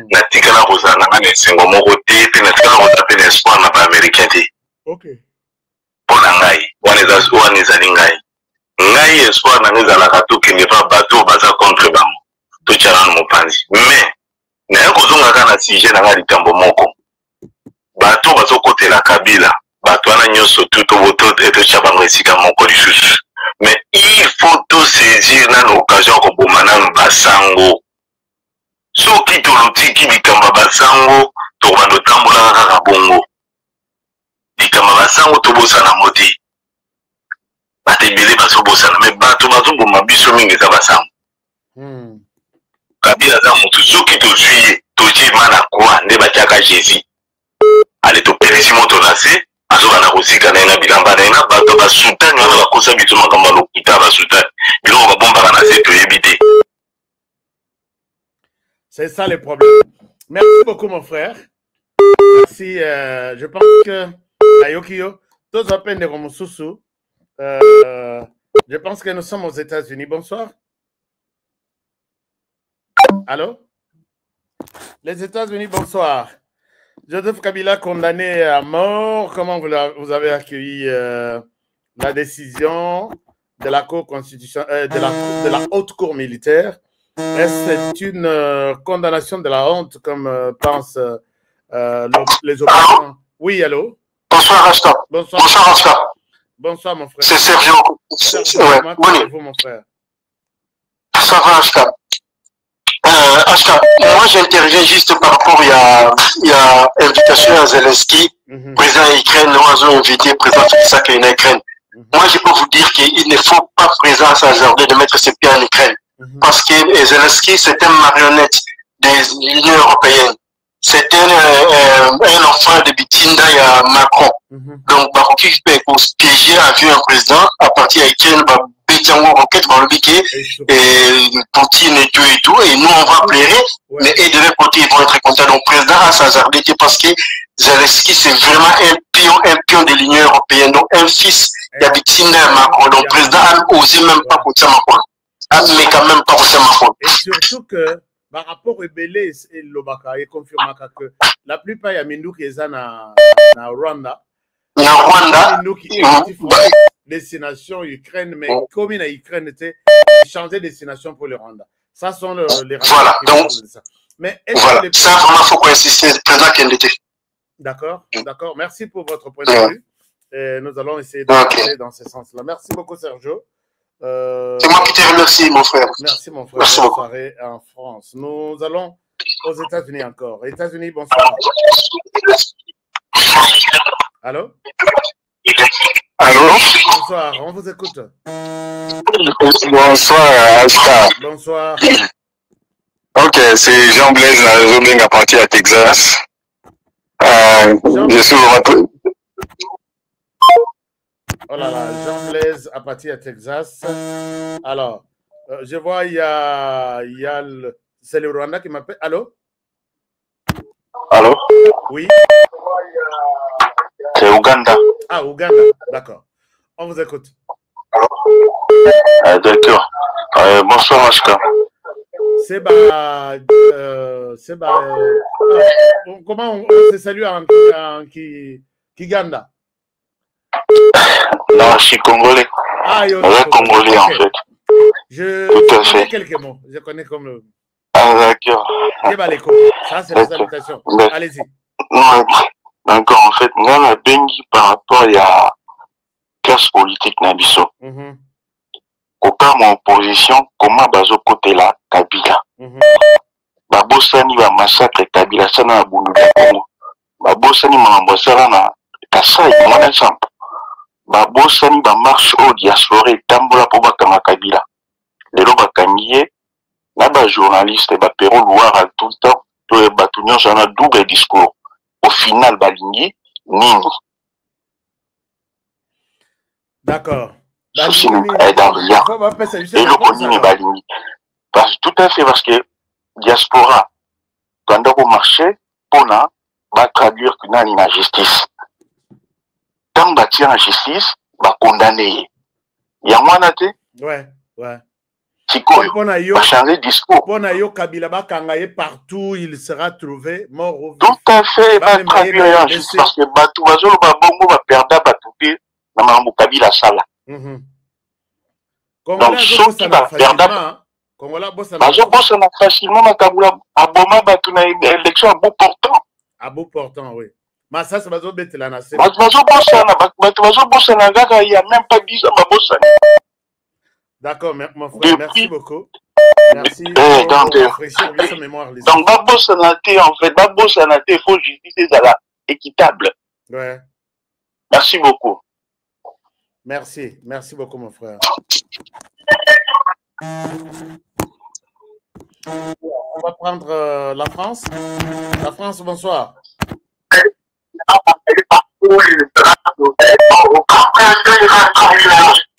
natikala kozala nanga na esengo moko te mpe natikala kozala mpe na espoir na baaméricain te mpo na ngai wana ezali ngai espoir nanga ezalaka tokende pa bato baza contre bango totyala na mopanzi mais naye kozonga kaka na sujet nanga likambo moko bato bazokotela kabila bato wana nyonso totya bango esika moko lisusu mais il faut tosaisir nano occasion ya koboma nano basango soki tolotiki likambo basango tokobanda otambolaka kaka bongo likambo basango tobosana mo te bato ebele bazobosana mais bato bazoboma biso mingi eza basango kabila aza motu soki tozwi ye totie mana kwa nde batiaka jésus ale topelisi moto na se azokana kosika na ye na bilamba na ye na bato basutani wana bakosa biso makambo ya lokita basutani biloko babombaka na se toyebi te. C'est ça le problème. Merci beaucoup mon frère. Merci. Je pense que Ayokio, tous à peine de Romosusu. Je pense que nous sommes aux États-Unis. Bonsoir. Allô? Les États-Unis, bonsoir. Joseph Kabila condamné à mort. Comment vous avez accueilli la décision de la Cour constitutionnelle, de la Haute Cour militaire? Est-ce c'est une condamnation de la honte, comme pensent les opposants? Oui, allô? Bonsoir, Rasta. Bonsoir. Bonsoir, Rasta. Bonsoir, mon frère. C'est Sergio. Ouais. Comment allez-vous, mon frère? Ça va, Rasta. Ashka, moi j'interviens juste par rapport, il y a invitation à Zelensky, président Ukraine, nous avons invité président Félix en Ukraine. Moi je peux vous dire qu'il ne faut pas président s'ajarder de mettre ses pieds en Ukraine. Parce que Zelensky c'est un marionnette de l'Union européenne. C'est un enfant de Bitinda et à Macron. Donc, Baroki peut piéger à un président à partir de Ukraine, roquette dans le biquet, et Poutine et tout, et nous on va pleurer, mais et de l'autre côté ils vont être contents. Donc le président a s'ajarder parce que Zelensky c'est vraiment un pion de l'Union européenne, donc un fils d'Abitina et Macron. Donc le président a osé même pas pour ça Macron, mais quand même pas pour ça Macron. Et surtout que par rapport au Belé et Lobaka, il confirme que la plupart y a Mindou qui est na Rwanda. Na Rwanda. Destination Ukraine, mais comme il y a Ukraine, changer de destination pour le Rwanda. Ça sont les voilà, donc, ça. Mais voilà, ça vraiment faut qu'on insiste, président Kendete. D'accord, d'accord. Merci pour votre point de vue. Et nous allons essayer d'aller dans ce sens-là. Merci beaucoup, Sergio. C'est moi qui te remercie, mon frère. Merci, mon frère. Merci beaucoup. Soirée en France. Nous allons aux États-Unis encore. États-Unis, bonsoir. Allô? Allô? Bonsoir, on vous écoute. Bonsoir, Ashka. Bonsoir. Ok, c'est Jean Blaise, la réseau Bing à partir à Texas. Je suis vraiment... Oh là là, Jean Blaise à partir à Texas. Alors, je vois, il y a c'est le Rwanda qui m'appelle. Allô? Allô? Oui. C'est Ouganda. Ah, Ouganda, d'accord. On vous écoute. D'accord. Bonsoir, Ashka. C'est comment on se salue en Kiganda? Non, je suis congolais. Ah, yo, congolais, en fait. Je connais quelques mots. Je connais comme le... Ah, d'accord. Ça, c'est les salutations. Allez-y. D'accord, en fait, nous, on a béni par rapport à la classe politique Nabiso. Aucun mon opposition, comment bazo côté la Kabila. Babosani va massacre Kabila, ça n'a pas de Babosani m'a embossé na Kassai, mon ensemble. Babosani va marche au diaspora et tambola pour bakama Kabila. Les lois bakamiye, na ba journaliste ba pero loire tout le temps, tous les bâtonneurs j'en a double discours. Au final, balingi, nini. D'accord. Souci nous aide en rien. Et le continue balingi. Tout à fait parce que diaspora, quand on marché, on va traduire que dans la justice. Tant bâtir la justice, va condamner. Il y a moins d'athée? Ouais, ouais. va changer de discours. Partout, il sera trouvé mort au vif. Tout à fait, il va traduire en justice parce que Batou Bazolo Babongo va perdre Batouté dans Mamou Kabila Sala. Donc, ceux qui va perdre. Bazo Bossana facilement, Makabula Aboma Batou na élection à bout portant. À bout portant, oui. Mais ça, c'est Bazo Betelana. Bazo Bossana, il n'y a même pas 10 ans, Bossana. D'accord, mon frère, merci beaucoup. Merci. Donc, Babo Sanaté, en fait, Babo Sanaté, il faut justice équitable. Ouais. Merci beaucoup. Merci beaucoup, mon frère. On va prendre la France. La France, bonsoir.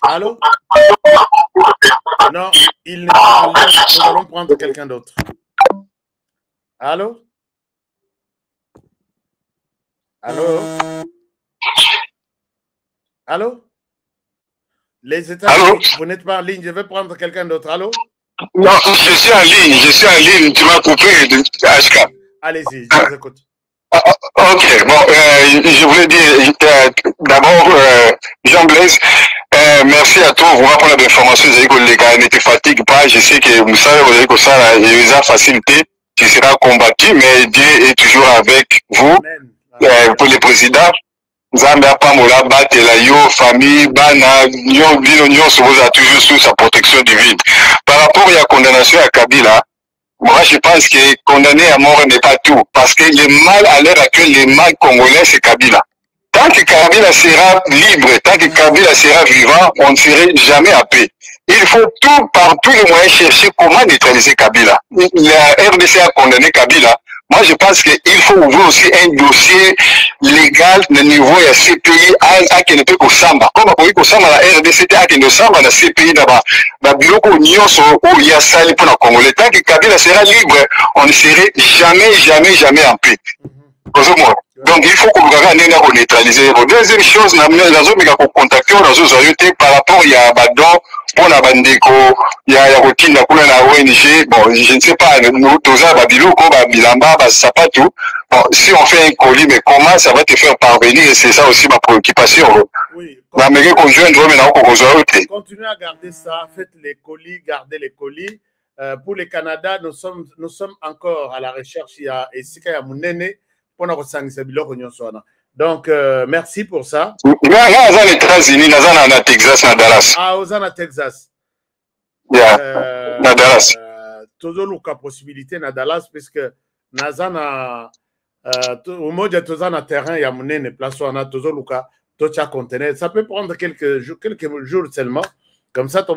Allô? Non, il n'est pas là. Nous allons prendre quelqu'un d'autre. Allô? Allô? Allô? Les États-Unis, vous n'êtes pas en ligne. Je vais prendre quelqu'un d'autre. Allô? Non, je suis en ligne. Tu m'as coupé, HK. Allez-y, je vous écoute. Ok, bon, je voulais dire d'abord, Jean Blaise, merci à toi vraiment pour l'information. Les gars ne te fatiguent pas. Je sais que vous savez que ça les a facilité. Tu seras combattu, mais Dieu est toujours avec vous. Pour le président, Zambia Pamola, Batela, Yo, famille, Bana, Nyon, vous a toujours sous sa protection divine. Par rapport à la condamnation à Kabila, moi, je pense que condamner à mort n'est pas tout. Parce que le mal, à l'heure actuelle, le mal congolais, c'est Kabila. Tant que Kabila sera libre, tant que Kabila sera vivant, on ne serait jamais à paix. Il faut par tous les moyens chercher comment neutraliser Kabila. La RDC a condamné Kabila. Moi, je pense qu'il faut ouvrir aussi un dossier légal de niveau de CPI à qui ne peut qu'au Samba. Comme on Samba, la RDC a qui ne Samba, la CPI d'abord. La bureau où il y a ça pour la Congolais. Tant que Kabila sera libre, on ne serait jamais en paix. Donc, il faut qu'on regarde neutraliser. Deuxième chose, nous avons contacté par rapport à Badon, pour la Bandeko, il y a routine de la ONG. Bon, je ne sais pas, nous, tous à Babiloko, Babilamba, Sapatu. Bon, si on fait un colis, mais comment ça va te faire parvenir? Et c'est ça aussi ma préoccupation. Oui. Continuez à garder ça. Faites les colis, gardez les colis. Pour le Canada, nous sommes encore à la recherche. Il y a Esika Yamunene. Donc, merci pour ça. Aux États-Unis, à Texas, à Dallas. Ah, aux Texas. À Dallas. Toujours la possibilité à Dallas, puisque Nazana, au moins, il y a un terrain, il y a une place où on a toujours le cas, conteneur. Ça peut prendre quelques jours seulement. Comme ça, tout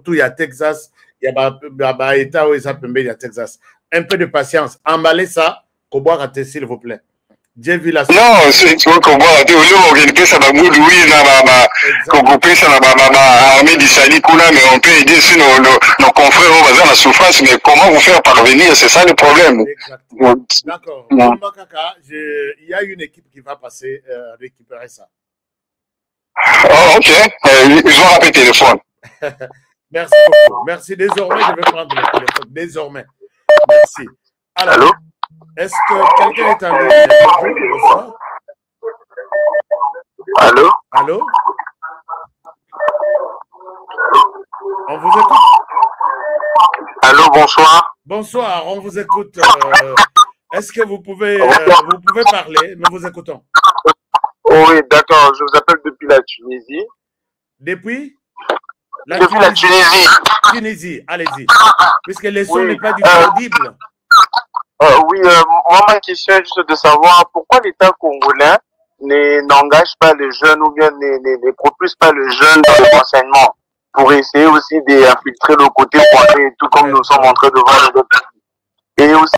il y a Texas, il y a État où il y a Texas. Un peu de patience. Emballez ça. Koboa raté, s'il vous plaît. J'ai vu la. Non, c'est Koboa raté. Au lieu d'organiser ça, oui, armée d'Issali, mais on peut aider si nos confrères ont la souffrance, mais comment vous faire parvenir? C'est ça le problème. Exactement. D'accord. Il y a une équipe qui va passer récupérer ça. Oh, ok. Ils ont rappelé le téléphone. Merci beaucoup. Merci. Désormais, je vais prendre le téléphone. Désormais. Merci. Alors. Allô? Est-ce que quelqu'un est en ligne? Allô? Allô? On vous écoute. Allô, bonsoir. Bonsoir, on vous écoute. Est-ce que vous pouvez parler? Nous vous écoutons. Oui, d'accord. Je vous appelle depuis la Tunisie. Depuis? Depuis la Tunisie. Tunisie, allez-y. Puisque le son n'est pas du tout audible. Oui, moi, ma question est juste de savoir pourquoi l'État congolais n'engage pas les jeunes ou bien ne propulse pas les jeunes dans le renseignement pour essayer aussi d'infiltrer le côté français, tout comme nous sommes en train de voir les autres pays. Et aussi...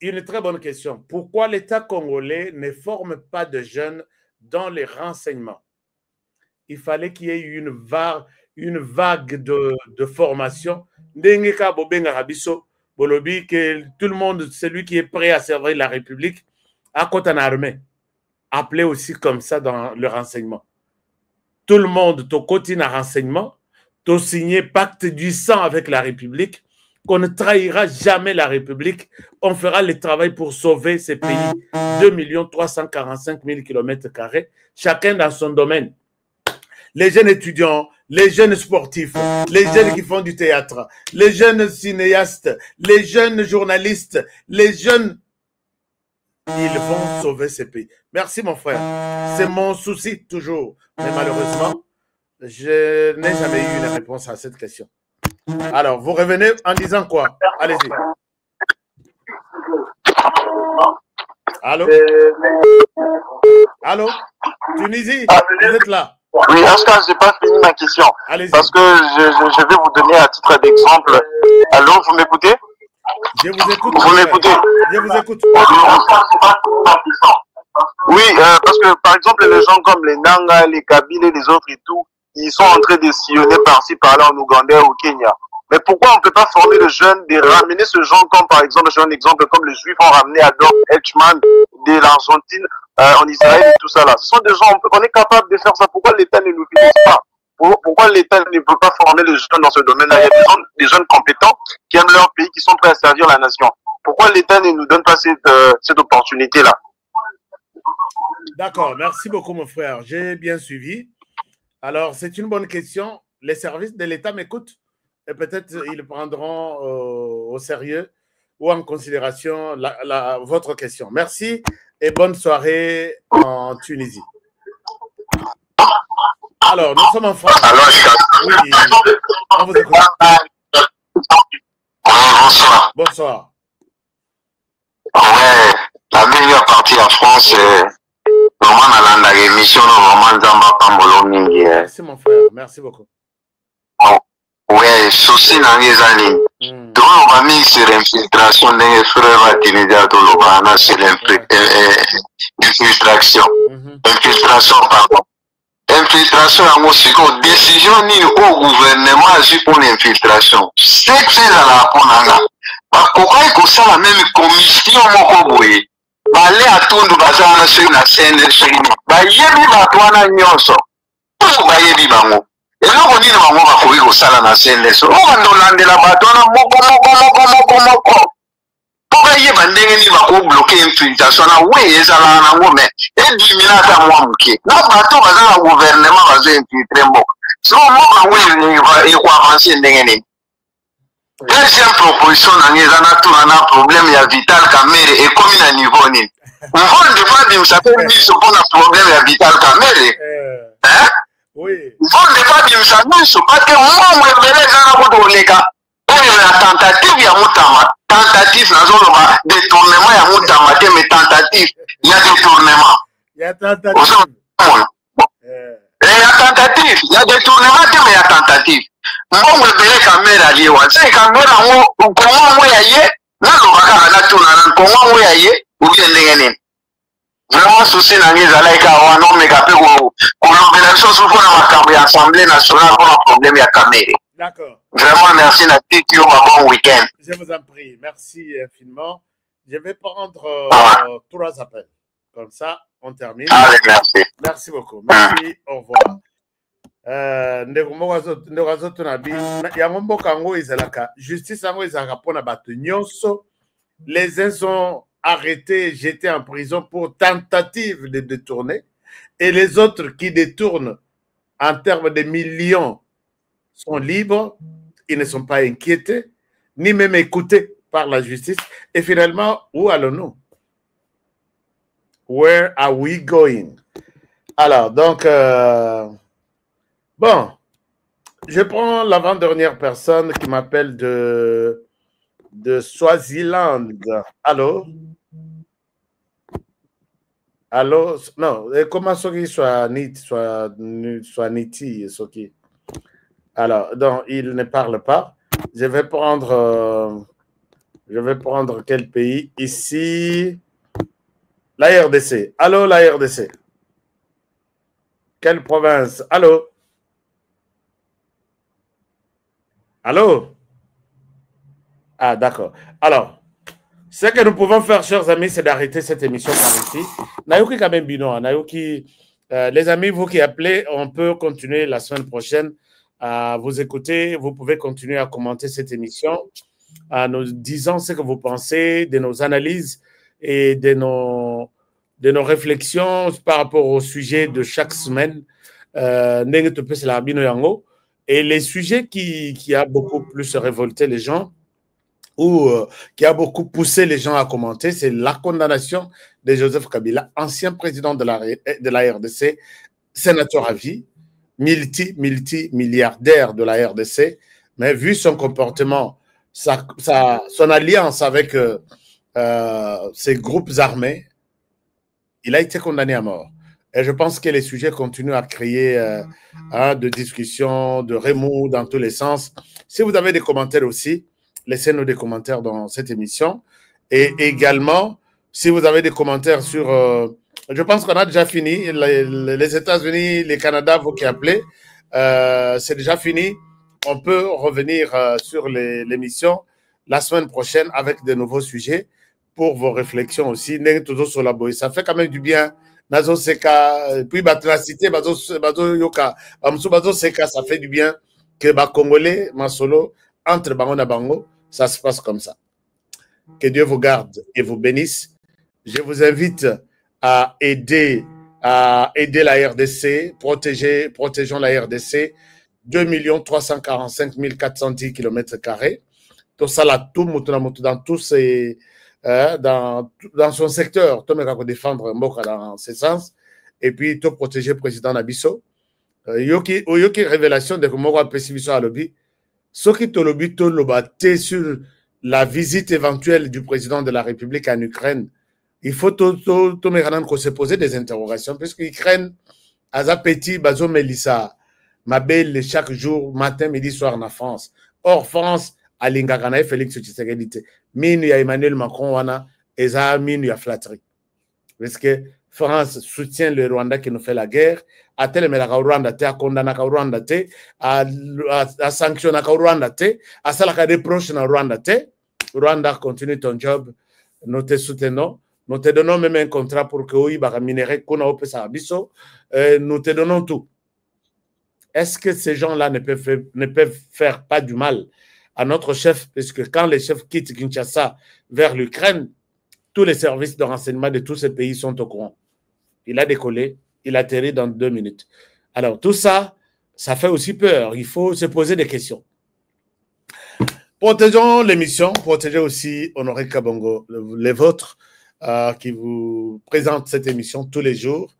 Une très bonne question. Pourquoi l'État congolais ne forme pas de jeunes dans les renseignements? Il fallait qu'il y ait une vague de formation. Bolobi, que tout le monde, celui qui est prêt à servir la République, à côté en armée, appelé aussi comme ça dans le renseignement. Tout le monde, ton côté en renseignement, tu as signé pacte du sang avec la République, qu'on ne trahira jamais la République. On fera le travail pour sauver ces pays. 2 345 000 km², chacun dans son domaine. Les jeunes étudiants, les jeunes sportifs, les jeunes qui font du théâtre, les jeunes cinéastes, les jeunes journalistes, les jeunes, ils vont sauver ces pays. Merci mon frère. C'est mon souci toujours. Mais malheureusement, je n'ai jamais eu une réponse à cette question. Alors, vous revenez en disant quoi? Allez-y. Allô? Allô? Tunisie, vous êtes là? Oui, Ashka, je n'ai pas fini ma question. Parce que je vais vous donner à titre d'exemple. Allô, vous m'écoutez? Je vous écoute. Vous m'écoutez? Je vous écoute. Oui, parce que par exemple, les gens comme les Nanga, les Kabyles et les autres et tout, ils sont en train de sillonner par-ci, par-là en Ouganda ou au Kenya. Mais pourquoi on ne peut pas former les jeunes, de ramener ce genre comme par exemple, je donne un exemple comme les Juifs ont ramené Adolf Eichmann de l'Argentine en Israël et tout ça là. Ce sont des gens, on est capable de faire ça. Pourquoi l'État ne nous finance pas? Pourquoi l'État ne peut pas former les jeunes dans ce domaine-là? Il y a des jeunes compétents qui aiment leur pays, qui sont prêts à servir la nation. Pourquoi l'État ne nous donne pas cette opportunité-là? D'accord, merci beaucoup mon frère. J'ai bien suivi. Alors, c'est une bonne question. Les services de l'État m'écoutent et peut-être ils prendront au sérieux ou en considération votre question. Merci et bonne soirée en Tunisie. Alors, nous sommes en France. Oui, on vous écoute. Bonsoir. Bonsoir. Ouais, la meilleure partie en France, c'est vraiment dans l'émission, vraiment Zamba Pambolo Mingi. Merci mon frère, merci beaucoup. Ouais, souci dans les années. Donc, on va mis sur l'infiltration des frères à Tunisie, c'est l'infiltration. Infiltration, pardon. Infiltration, en décision ni au gouvernement, c'est pour l'infiltration. C'est que c'est la ponanga. Pourquoi il y a la même commission, mon coboy? Balé à tout le bazar, c'est une scène de chez nous. Bayebi batouana nyonso. Pour bayebi bango. Et là, on dit que on va courir au salon à scène de chez nous. On va demander la batouana, moko. Pour bayebi bandenge ni bako bloquer infiltration. Oui, ça là, on a mais. Et dimina ta moi mouké. Non, bateau bazar au gouvernement va se infiltrer mo. Si on va il va avancer ndenge. Deuxième proposition, on a un problème, il y a Vital Kamere et comme il a niveau ni. On va ne pas dire que ça un problème, il y a Vital Kamere. Hein? Oui. On ne pas dire ça, parce que moi, je vais les gens la tentative, il y a un tentative, détournement, il y a un mais tentative, il y a détournement. Il y a tentative. Il y a tentative, il y a détournement, mais il y a tentative. Moi, je vais caméra liée. C'est caméra, comment moi y est? Non, on va la tourner. Comment moi y est? Ou bien n'engagez. Vraiment, souci n'a rien à la non, mais capé ou l'organisation souvent dans l'Assemblée nationale pour un problème à caméra. D'accord. Vraiment, merci Nati, qui ont un bon week-end. Je vous en prie, merci infiniment. Je vais prendre 3 appels. Comme ça, on termine. Allez, merci. Merci beaucoup. Merci, au revoir. Ndeko azoto na bi yango mboka yango ezalaka justice yango ezalaka mpona bato nyonso. Les uns sont arrêtés, jetés en prison pour tentative de détourner et les autres qui détournent en termes de millions sont libres, ils ne sont pas inquiétés ni même écoutés par la justice. Et finalement, où allons-nous? Where are we going? Alors, donc bon, je prends l'avant-dernière personne qui m'appelle de Swaziland. Allô? Allô? Non, comment ça soit niti, Soki? Alors, donc, il ne parle pas. Je vais prendre quel pays? Ici, la RDC. Allô, la RDC? Quelle province? Allô? Allô? Ah, d'accord. Alors, ce que nous pouvons faire, chers amis, c'est d'arrêter cette émission par ici. Nayoki quand même bino, Nayoki, les amis, vous qui appelez, on peut continuer la semaine prochaine à vous écouter. Vous pouvez continuer à commenter cette émission en nous disant ce que vous pensez de nos analyses et de nos réflexions par rapport au sujet de chaque semaine. Et les sujets qui a beaucoup plus révolté les gens ou qui a beaucoup poussé les gens à commenter, c'est la condamnation de Joseph Kabila, ancien président de la RDC, sénateur à vie, multimilliardaire de la RDC, mais vu son comportement, son alliance avec ces groupes armés, il a été condamné à mort. Et je pense que les sujets continuent à créer de discussions, de remous dans tous les sens. Si vous avez des commentaires aussi, laissez-nous des commentaires dans cette émission. Et également, si vous avez des commentaires sur... je pense qu'on a déjà fini. Les États-Unis, le Canada, vous qui appelez, c'est déjà fini. On peut revenir sur l'émission la semaine prochaine avec de nouveaux sujets pour vos réflexions aussi. Ça fait quand même du bien. Nazo Seka, puis la cité, Yoka, Seka, ça fait du bien que Congolais, Masolo, entre Bango et Bango, ça se passe comme ça. Que Dieu vous garde et vous bénisse. Je vous invite à aider la RDC, protégeons la RDC, 2 345 410 km². Tout ça là, tout dans tous ces... dans son secteur, tout le monde défendre Mboka dans ce sens, et puis tout protéger le président Nabiso. Yoki révélation de Mboka Pessibiso à lobby, ce qui te lobby tout le sur la visite éventuelle du président de la République en Ukraine. Il faut tout se poser des interrogations, puisque l'Ukraine a un petit bazo Melissa, ma belle chaque jour, matin, midi, soir en France. Or, France, à l'Ingagana, Félix Tshisekedi, minu ya Emmanuel Macron, wana, eza minu ya flatterie. Parce que France soutient le Rwanda qui nous fait la guerre, a telemelaka Rwanda te, a condamnaka Rwanda te, a sanctionnaka Rwanda te, a salaka reproche na Rwanda te. Rwanda, continue ton job, nous te soutenons. Nous te donnons même un contrat pour que oui, minerai qu'on a opé sa biso. Nous te donnons tout. Est-ce que ces gens-là ne peuvent faire pas du mal à notre chef, puisque quand les chefs quittent Kinshasa vers l'Ukraine, tous les services de renseignement de tous ces pays sont au courant. Il a décollé, il atterrit dans 2 minutes. Alors tout ça, ça fait aussi peur. Il faut se poser des questions. Protégeons l'émission, protégez aussi Honoré Kabongo, les vôtres, qui vous présentent cette émission tous les jours.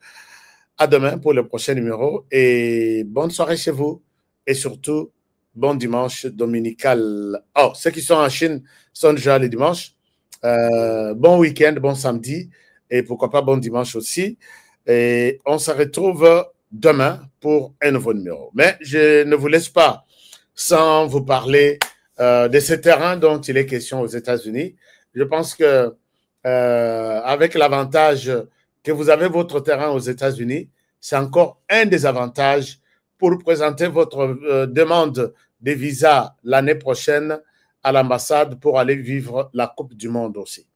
À demain pour le prochain numéro et bonne soirée chez vous et surtout bon dimanche dominical. Oh, ceux qui sont en Chine sont déjà les dimanches. Bon week-end, bon samedi et pourquoi pas bon dimanche aussi. Et on se retrouve demain pour un nouveau numéro. Mais je ne vous laisse pas sans vous parler de ce terrain dont il est question aux États-Unis. Je pense que avec l'avantage que vous avez votre terrain aux États-Unis, c'est encore un des avantages pour présenter votre demande de visa l'année prochaine à l'ambassade pour aller vivre la Coupe du Monde aussi.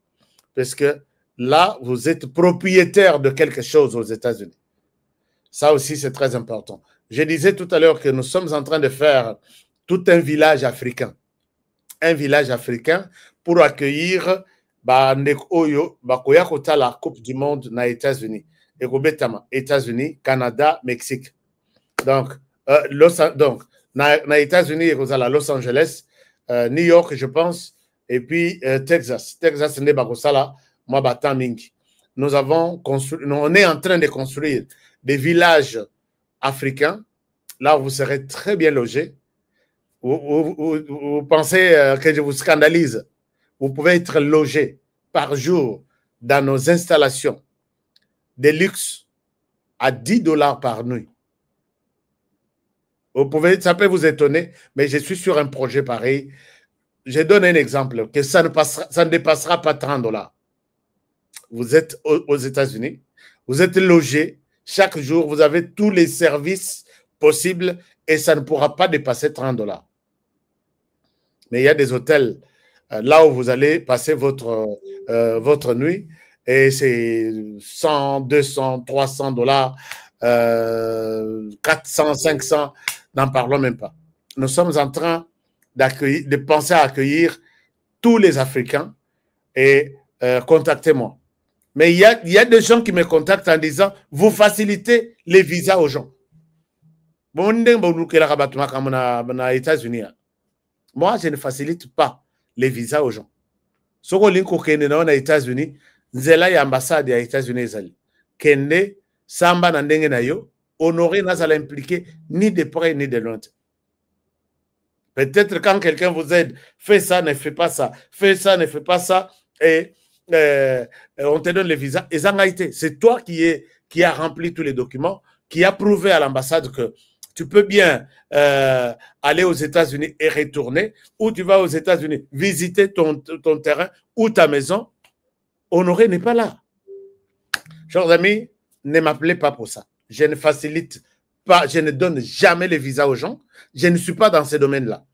Parce que là, vous êtes propriétaire de quelque chose aux États-Unis. Ça aussi, c'est très important. Je disais tout à l'heure que nous sommes en train de faire tout un village africain. Un village africain pour accueillir la Coupe du Monde aux États-Unis. États-Unis, Canada, Mexique. Donc, les États-Unis, Los Angeles, New York, je pense, et puis Texas. Texas, nous avons construit, on est en train de construire des villages africains. Là, vous serez très bien logés. Vous pensez que je vous scandalise? Vous pouvez être logé par jour dans nos installations de luxe à $10 par nuit. Vous pouvez, ça peut vous étonner, mais je suis sur un projet pareil. Je donne un exemple, que ça ne dépassera pas $30. Vous êtes aux États-Unis, vous êtes logé, chaque jour, vous avez tous les services possibles et ça ne pourra pas dépasser $30. Mais il y a des hôtels là où vous allez passer votre nuit et c'est 100, 200, $300, 400, 500. n'en parlons même pas. Nous sommes en train de penser à accueillir tous les Africains et contactez-moi. Mais il y a des gens qui me contactent en disant, vous facilitez les visas aux gens. Moi, je ne facilite pas les visas aux gens. Si vous avez aux États-Unis, vous avez l'ambassade des États-Unis. Kende, Samba Nandenge Nayo, honoré n'a pas impliqué ni de près ni de loin. Peut-être quand quelqu'un vous aide, fais ça, ne fais pas ça, fais ça, ne fais pas ça, et on te donne les visas. Et c'est toi qui as rempli tous les documents, qui a prouvé à l'ambassade que tu peux bien aller aux États-Unis et retourner, ou tu vas aux États-Unis visiter ton terrain ou ta maison. Honoré n'est pas là. Chers amis, ne m'appelez pas pour ça. Je ne facilite pas, je ne donne jamais les visas aux gens. Je ne suis pas dans ces domaines-là.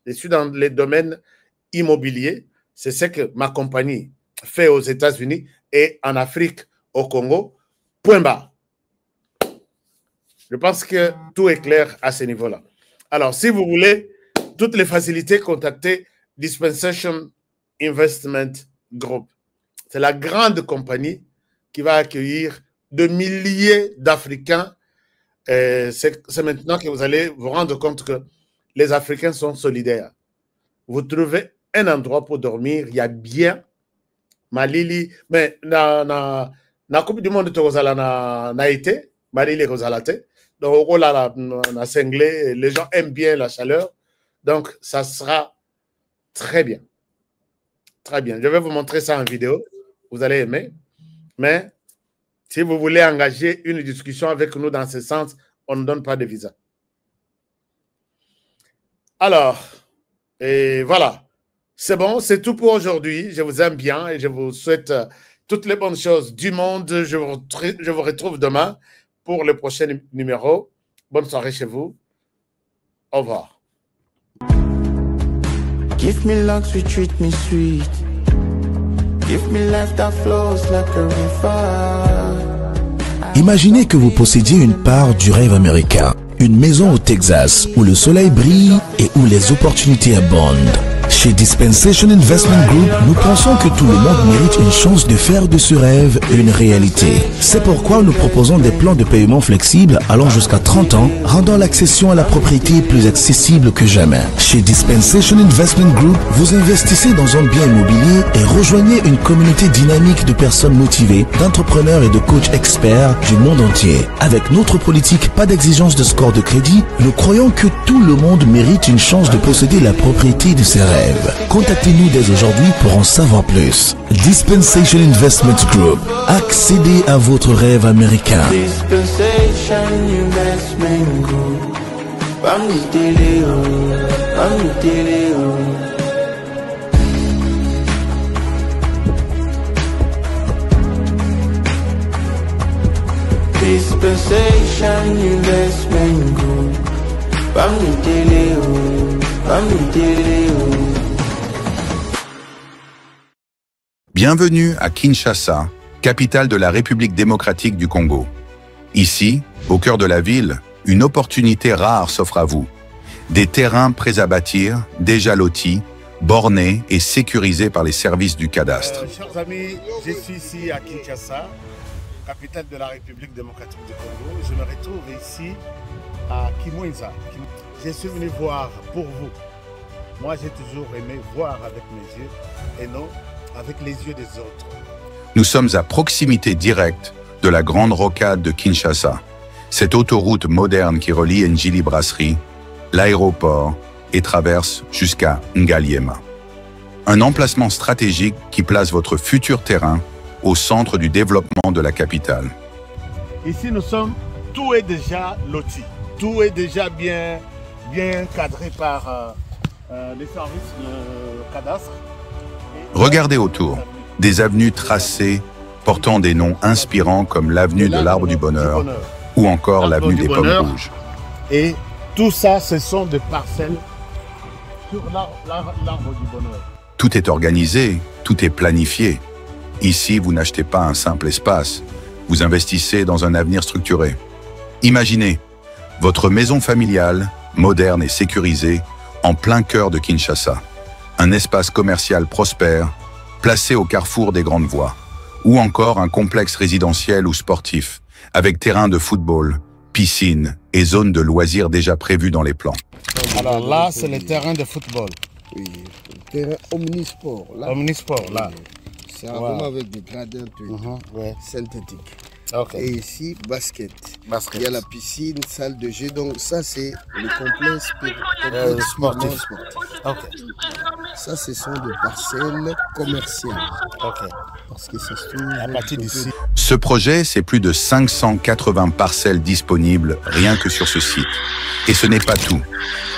Je suis dans les domaines immobiliers. C'est ce que ma compagnie fait aux États-Unis et en Afrique, au Congo. Point barre. Je pense que tout est clair à ce niveau-là. Alors, si vous voulez toutes les facilités, contactez Dispensation Investment Group. C'est la grande compagnie qui va accueillir de milliers d'Africains. C'est maintenant que vous allez vous rendre compte que les Africains sont solidaires. Vous trouvez un endroit pour dormir, il y a bien Malili, mais na Coupe du Monde na été, Malili Rosalate. Donc, na cinglé, les gens aiment bien la chaleur. Donc, ça sera très bien. Très bien. Je vais vous montrer ça en vidéo. Vous allez aimer. Mais si vous voulez engager une discussion avec nous dans ce sens, on ne donne pas de visa. Alors, et voilà. C'est bon, c'est tout pour aujourd'hui. Je vous aime bien et je vous souhaite toutes les bonnes choses du monde. Je vous retrouve demain pour le prochain numéro. Bonne soirée chez vous. Au revoir. Give me luck, sweet, treat me sweet. Give me life that flows like a river. Imaginez que vous possédiez une part du rêve américain. Une maison au Texas où le soleil brille et où les opportunités abondent. Chez Dispensation Investment Group, nous pensons que tout le monde mérite une chance de faire de ce rêve une réalité. C'est pourquoi nous proposons des plans de paiement flexibles allant jusqu'à 30 ans, rendant l'accession à la propriété plus accessible que jamais. Chez Dispensation Investment Group, vous investissez dans un bien immobilier et rejoignez une communauté dynamique de personnes motivées, d'entrepreneurs et de coachs experts du monde entier. Avec notre politique, pas d'exigence de score de crédit, nous croyons que tout le monde mérite une chance de posséder la propriété de ses rêves. Contactez-nous dès aujourd'hui pour en savoir plus. Dispensation Investment Group. Accédez à votre rêve américain. Dispensation Investment Group. Dispensation Investment Group. Bienvenue à Kinshasa, capitale de la République démocratique du Congo. Ici, au cœur de la ville, une opportunité rare s'offre à vous. Des terrains prêts à bâtir, déjà lotis, bornés et sécurisés par les services du cadastre. Chers amis, je suis ici à Kinshasa, capitale de la République démocratique du Congo. Je me retrouve ici à Kimwenza. Je suis venu voir pour vous. Moi, j'ai toujours aimé voir avec mes yeux et non avec les yeux des autres. Nous sommes à proximité directe de la grande rocade de Kinshasa, cette autoroute moderne qui relie Njili Brasserie, l'aéroport et traverse jusqu'à Ngaliema. Un emplacement stratégique qui place votre futur terrain au centre du développement de la capitale. Ici, nous sommes, tout est déjà loti, tout est déjà bien cadré par les services de cadastre. Regardez autour, des avenues tracées portant des noms inspirants comme l'avenue de l'Arbre du Bonheur ou encore l'avenue des Pommes Rouges. Et tout ça, ce sont des parcelles sur l'Arbre du Bonheur. Tout est organisé, tout est planifié. Ici, vous n'achetez pas un simple espace, vous investissez dans un avenir structuré. Imaginez, votre maison familiale moderne et sécurisé, en plein cœur de Kinshasa. Un espace commercial prospère, placé au carrefour des grandes voies. Ou encore un complexe résidentiel ou sportif, avec terrain de football, piscine et zone de loisirs déjà prévues dans les plans. Alors là, c'est le terrain de football. Oui, le terrain omnisport. Là. Omnisport, là. C'est vraiment avec des gradins synthétiques. Okay. Et ici, basket. Il y a la piscine, salle de jeu. Donc ça, c'est le complexe sportif. Okay. Ça, ce sont des parcelles commerciales. Okay. Parce que ça se trouve à partir d'ici. Ce projet, c'est plus de 580 parcelles disponibles rien que sur ce site. Et ce n'est pas tout.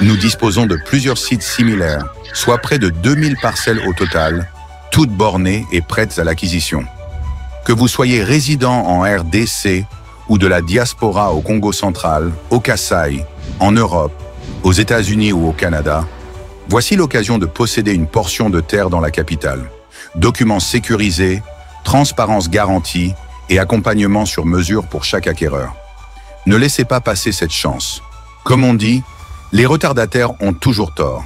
Nous disposons de plusieurs sites similaires, soit près de 2000 parcelles au total, toutes bornées et prêtes à l'acquisition. Que vous soyez résident en RDC ou de la diaspora au Congo central, au Kasaï, en Europe, aux États-Unis ou au Canada, voici l'occasion de posséder une portion de terre dans la capitale. Documents sécurisés, transparence garantie et accompagnement sur mesure pour chaque acquéreur. Ne laissez pas passer cette chance. Comme on dit, les retardataires ont toujours tort.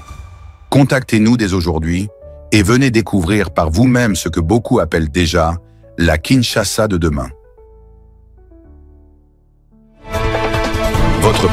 Contactez-nous dès aujourd'hui et venez découvrir par vous-même ce que beaucoup appellent déjà la Kinshasa de demain. Votre